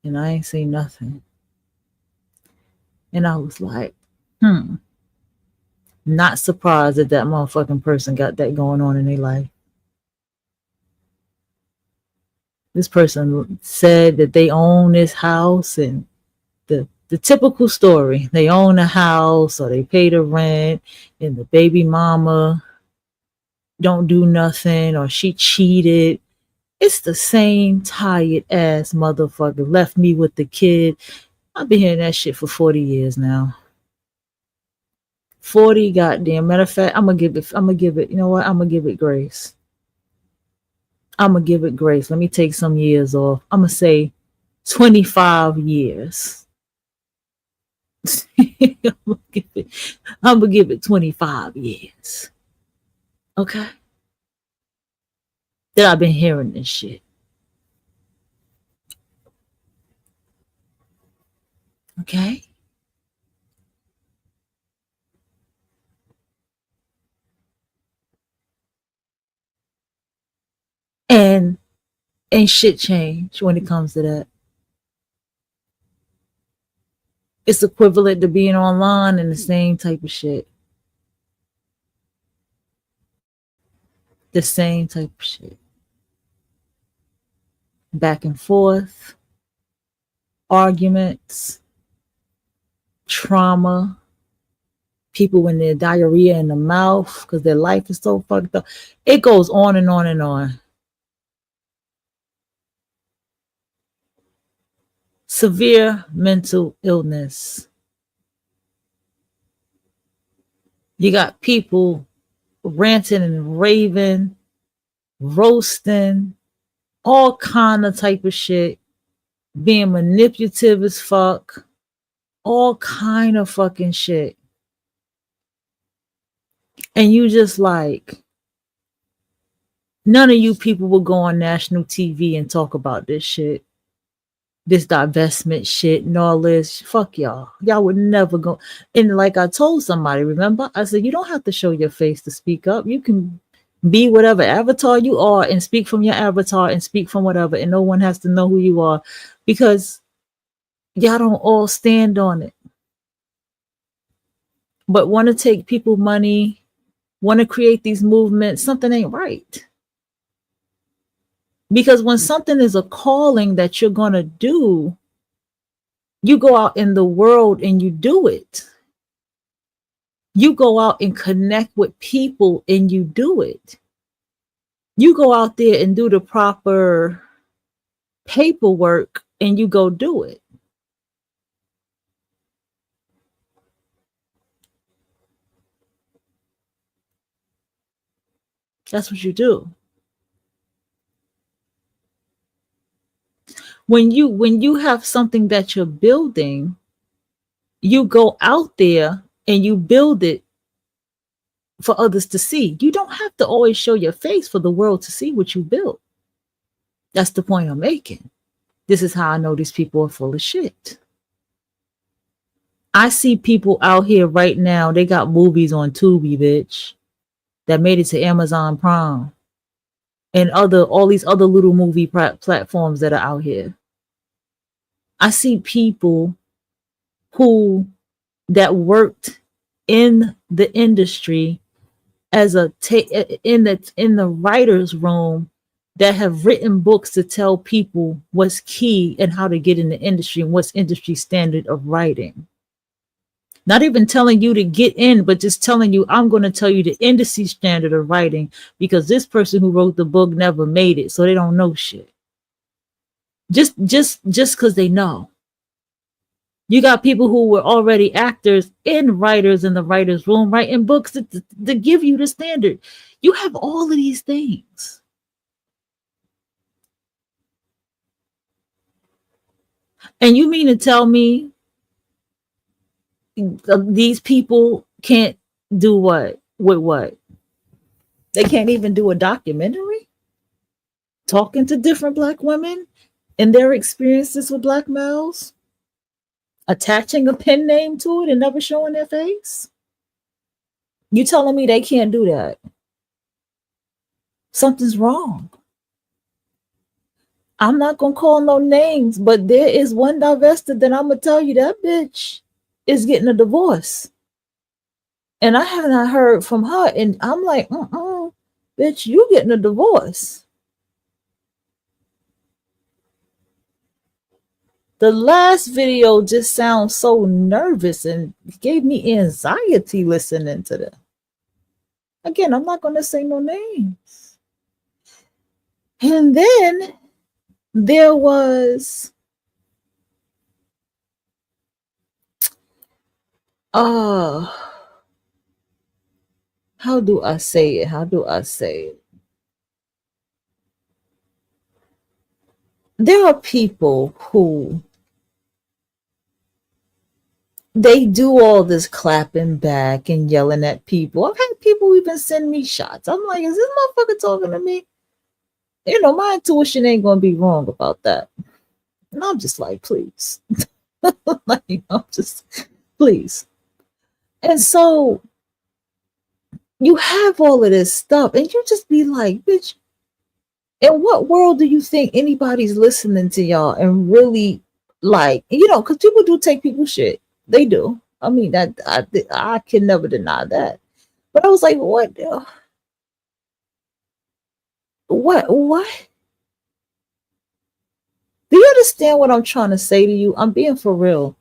and I ain't seen nothing. And I was like, not surprised that that motherfucking person got that going on in their life. This person said that they own this house, and the typical story. They own a house or they pay the rent, and the baby mama don't do nothing, or she cheated. It's the same tired ass motherfucker left me with the kid. I've been hearing that shit for 40 years now. 40 goddamn. Matter of fact, I'm gonna give it, you know what? I'm gonna give it grace. Let me take some years off. I'm gonna say 25 years. I'm gonna give it 25 years. Okay? That I've been hearing this shit. Okay? And shit change when it comes to that. It's equivalent to being online and the same type of shit. The same type of shit. Back and forth, arguments, trauma, people with their diarrhea in the mouth because their life is so fucked up. It goes on and on and on. Severe mental illness. You got people ranting and raving, roasting, all kind of type of shit, being manipulative as fuck, all kind of fucking shit. And you just like, none of you people will go on national TV and talk about this shit. This divestment shit and all this. Fuck y'all. Y'all would never go. And like I told somebody, remember? I said, you don't have to show your face to speak up. You can be whatever avatar you are and speak from your avatar and speak from whatever. And no one has to know who you are because y'all don't all stand on it. But want to take people money, want to create these movements, something ain't right. Because when something is a calling that you're going to do, you go out in the world and you do it. You go out and connect with people and you do it. You go out there and do the proper paperwork and you go do it. That's what you do. When you have something that you're building, you go out there and you build it for others to see. You don't have to always show your face for the world to see what you built. That's the point I'm making. This is how I know these people are full of shit. I see people out here right now, they got movies on Tubi, bitch, that made it to Amazon Prime and all these other little movie platforms that are out here. I see people who that worked in the industry as in the writer's room that have written books to tell people what's key and how to get in the industry and what's industry standard of writing. Not even telling you to get in, but just telling you, I'm going to tell you the industry standard of writing because this person who wrote the book never made it, so they don't know shit. Just because they know. You got people who were already actors and writers in the writer's room writing books to give you the standard. You have all of these things. And you mean to tell me these people can't do what? With what? They can't even do a documentary? Talking to different Black women and their experiences with Black males? Attaching a pen name to it and never showing their face? You telling me they can't do that? Something's wrong. I'm not gonna call no names, but there is one divested that I'm gonna tell you that bitch is getting a divorce. And I have not heard from her, and I'm like, bitch, you getting a divorce. The last video just sounds so nervous and gave me anxiety listening to that. Again, I'm not gonna say no names. And then there was how do I say it? There are people who they do all this clapping back and yelling at people. I've had people even send me shots. I'm like, is this motherfucker talking to me? You know, my intuition ain't gonna be wrong about that. And I'm just like, please. Like, just please. And so you have all of this stuff, and you just be like, bitch, in what world do you think anybody's listening to y'all and really like, because people do take people shit. They do. I mean, that I can never deny that. But I was like, what? Do you understand what I'm trying to say to you? I'm being for real.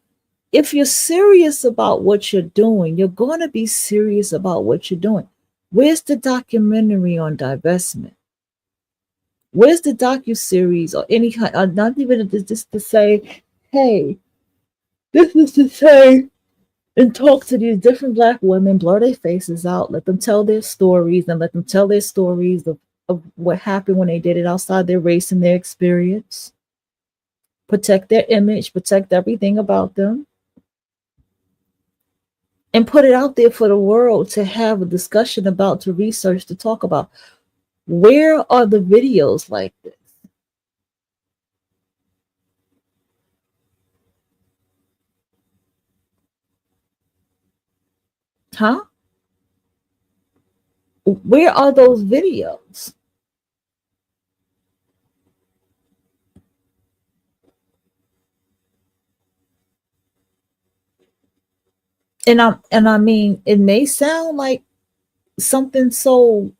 If you're serious about what you're doing, you're going to be serious about what you're doing. Where's the documentary on divestment? Where's the docu-series or any kind, not even just to say, hey, this is to say, and talk to these different Black women, blur their faces out, let them tell their stories, and let them tell their stories of what happened when they did it outside their race and their experience. Protect their image, protect everything about them, and put it out there for the world to have a discussion about, to research, to talk about. Where are the videos like this? Huh? Where are those videos? And I mean, it may sound like something so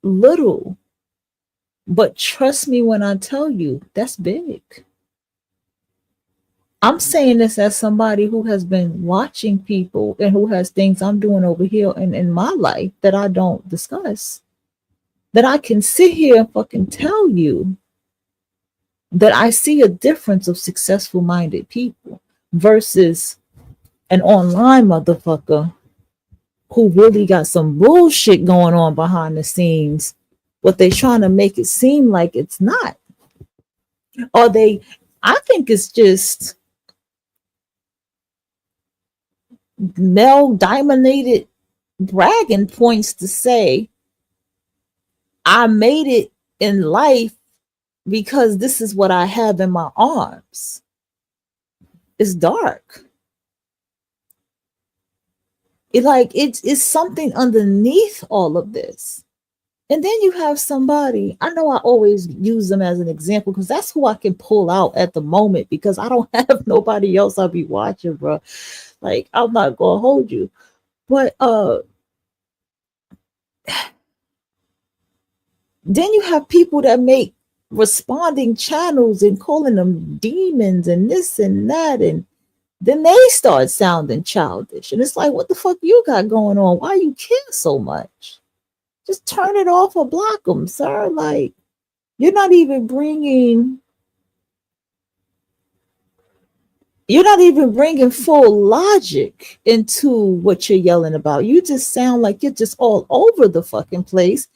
little, but trust me when I tell you, that's big. I'm saying this as somebody who has been watching people and who has things I'm doing over here in my life that I don't discuss. That I can sit here and fucking tell you that I see a difference of successful minded people versus an online motherfucker who really got some bullshit going on behind the scenes, but they trying to make it seem like it's not. Or I think it's just male dominated bragging points to say, I made it in life because this is what I have in my arms. It's dark. It's something underneath all of this. And then you have somebody, I know I always use them as an example because that's who I can pull out at the moment because I don't have nobody else I'll be watching, bro. Like, I'm not gonna hold you. But then you have people that make responding channels and calling them demons and this and that, and then they start sounding childish. And it's like, what the fuck you got going on? Why you care so much? Just turn it off or block them, sir. Like, you're not even bringing full logic into what you're yelling about. You just sound like you're just all over the fucking place.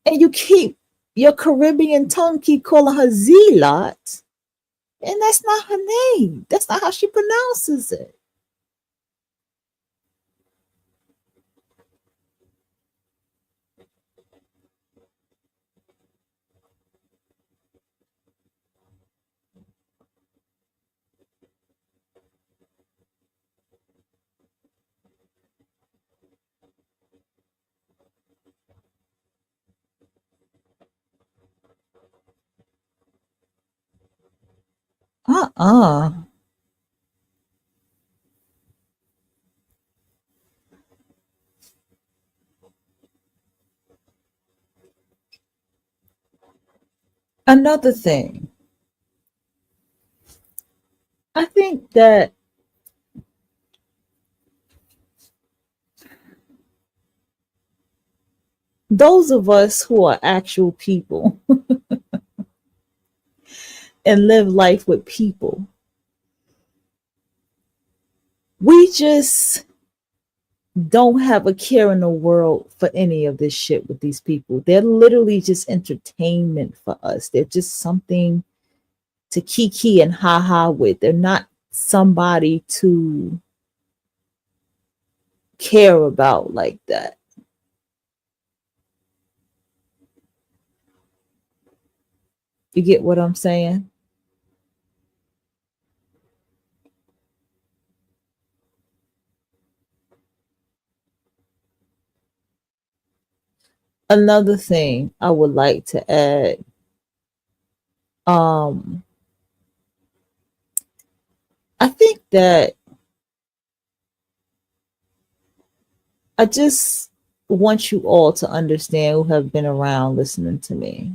And you keep your Caribbean tongue keep calling her Zealot. And that's not her name. That's not how she pronounces it. Uh-uh. Another thing, I think that those of us who are actual people and live life with people, we just don't have a care in the world for any of this shit with these people. They're literally just entertainment for us. They're just something to kiki and ha ha with. They're not somebody to care about like that. You get what I'm saying? Another thing I would like to add, um, I think that I just want you all to understand who have been around listening to me.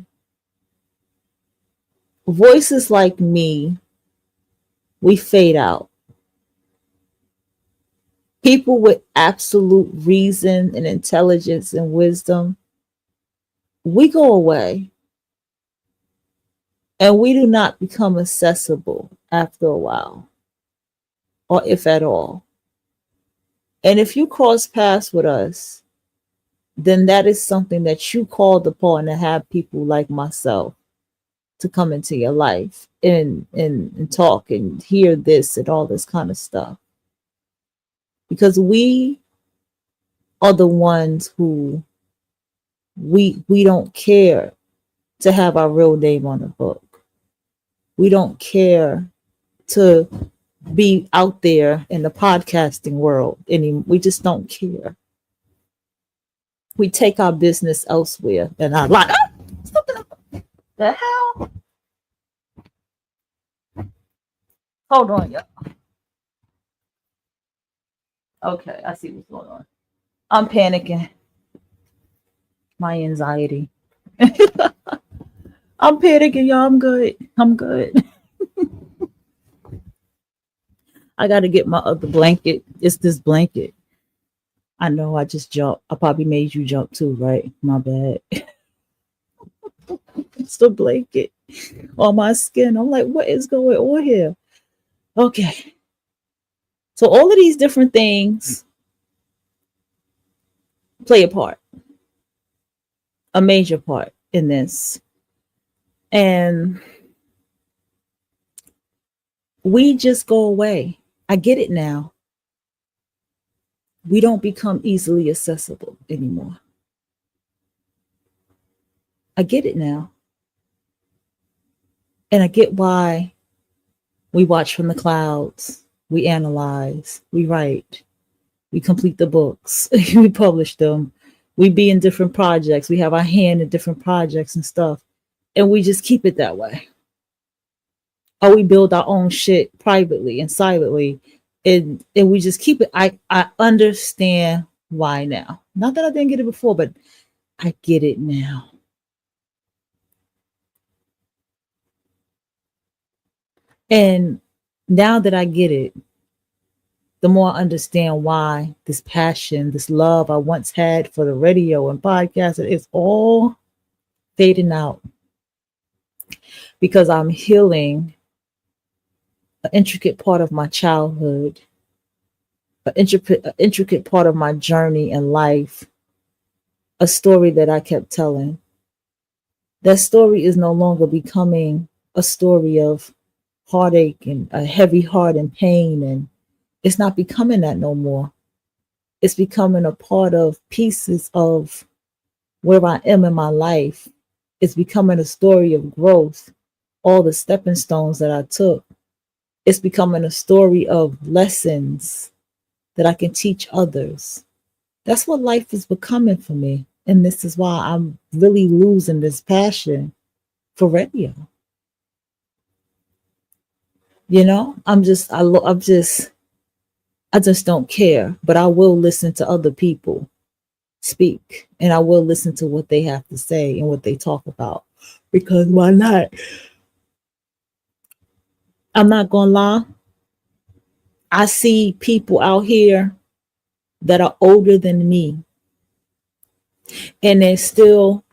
Voices like me, we fade out. People with absolute reason and intelligence and wisdom, we go away and we do not become accessible after a while, or if at all. And if you cross paths with us, then that is something that you called upon to have people like myself to come into your life and talk and hear this and all this kind of stuff. Because we are the ones who we don't care to have our real name on the book. We don't care to be out there in the podcasting world anymore. We just don't care. We take our business elsewhere and our life. The hell? Hold on, y'all. Okay, I see what's going on. I'm panicking. My anxiety. I'm panicking, y'all. I'm good. I'm good. I got to get my other blanket. It's this blanket. I know I just jumped. I probably made you jump too, right? My bad. It's the blanket on my skin. I'm like, what is going on here? Okay. So all of these different things play a part, a major part in this. And we just go away. I get it now. We don't become easily accessible anymore. I get it now. And I get why we watch from the clouds, we analyze, we write, we complete the books, we publish them, we be in different projects, we have our hand in different projects and stuff, and we just keep it that way. Or we build our own shit privately and silently, and we just keep it. I understand why now. Not that I didn't get it before, but I get it now. And now that I get it, the more I understand why this passion, this love I once had for the radio and podcasting is all fading out, because I'm healing an intricate part of my childhood, an intricate part of my journey in life, a story that I kept telling. That story is no longer becoming a story of heartache and a heavy heart and pain, and it's not becoming that no more. It's becoming a part of pieces of where I am in my life. It's becoming a story of growth, all the stepping stones that I took. It's becoming a story of lessons that I can teach others. That's what life is becoming for me. And this is why I'm really losing this passion for radio. You know, I just don't care, but I will listen to other people speak, and I will listen to what they have to say and what they talk about, because why not? I'm not gonna lie. I see people out here that are older than me, and they're still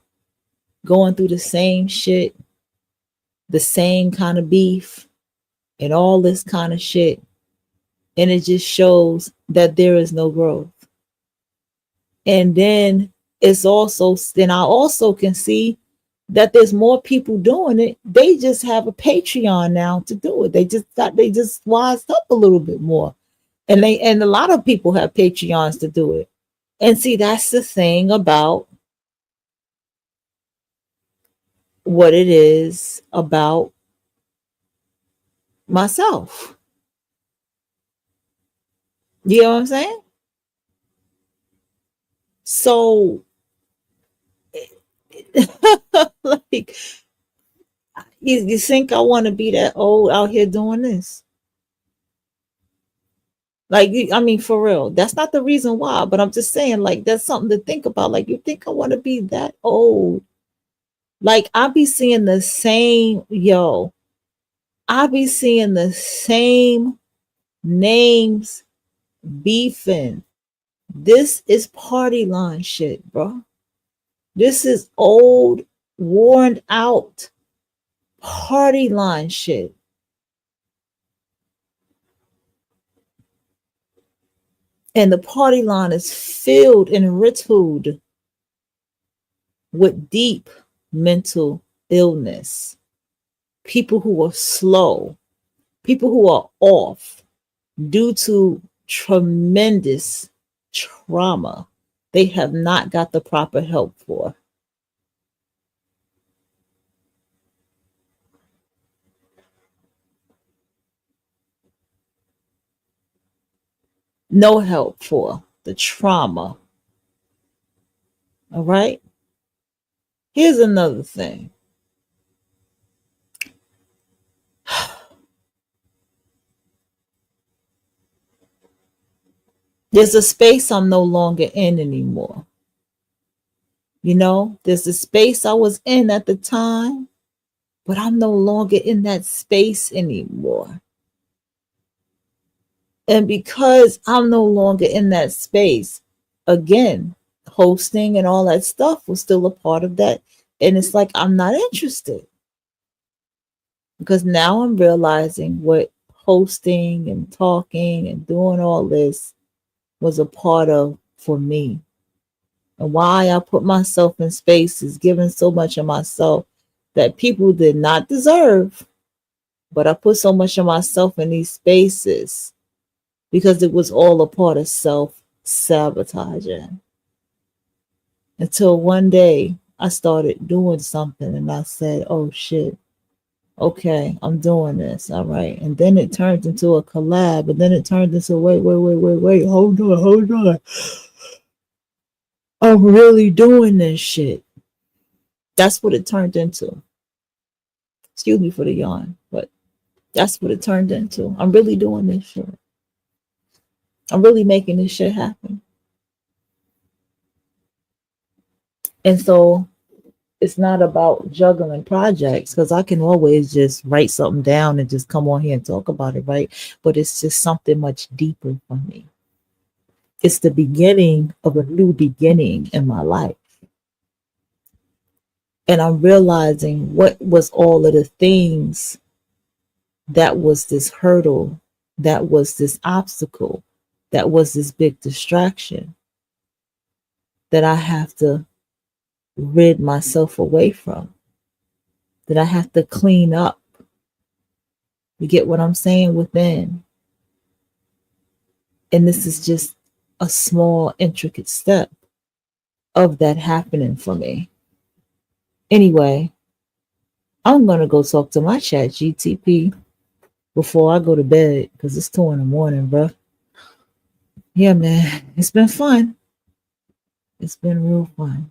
going through the same shit, the same kind of beef, and all this kind of shit. And it just shows that there is no growth. And then then I also can see that there's more people doing it. They just have a Patreon now to do it. They just wised up a little bit more. And a lot of people have Patreons to do it. And see, that's the thing about what it is about myself. You know what I'm saying? So Like, you think I want to be that old out here doing this? Like, I mean, for real, that's not the reason why, but I'm just saying, like, that's something to think about. Like, you think I want to be that old? Like, I be seeing the same, yo, I be seeing the same names beefing. This is party line shit, bro. This is old, worn out party line shit. And the party line is filled and riddled with deep mental illness. People who are slow, people who are off due to tremendous trauma they have not got the proper help for. No help for the trauma. All right. Here's another thing. There's a space I'm no longer in anymore. You know, there's a space I was in at the time, but I'm no longer in that space anymore. And because I'm no longer in that space, again, hosting and all that stuff was still a part of that. And it's like, I'm not interested because now I'm realizing what hosting and talking and doing all this was a part of for me. And why I put myself in spaces, giving so much of myself that people did not deserve, but I put so much of myself in these spaces because it was all a part of self-sabotaging. Until one day I started doing something and I said, oh shit, okay, I'm doing this. All right. And then it turned into a collab. And then it turned into wait, hold on. I'm really doing this shit. That's what it turned into. Excuse me for the yawn, but that's what it turned into. I'm really doing this shit. I'm really making this shit happen. And so it's not about juggling projects because I can always just write something down and just come on here and talk about it, right? But it's just something much deeper for me. It's the beginning of a new beginning in my life. And I'm realizing what was all of the things that was this hurdle, that was this obstacle, that was this big distraction that I have to rid myself away from, that I have to clean up. You get what I'm saying? Within. And this is just a small, intricate step of that happening for me. Anyway, I'm going to go talk to my chat GTP before I go to bed because it's 2 in the morning, bro. Yeah, man, it's been fun. It's been real fun.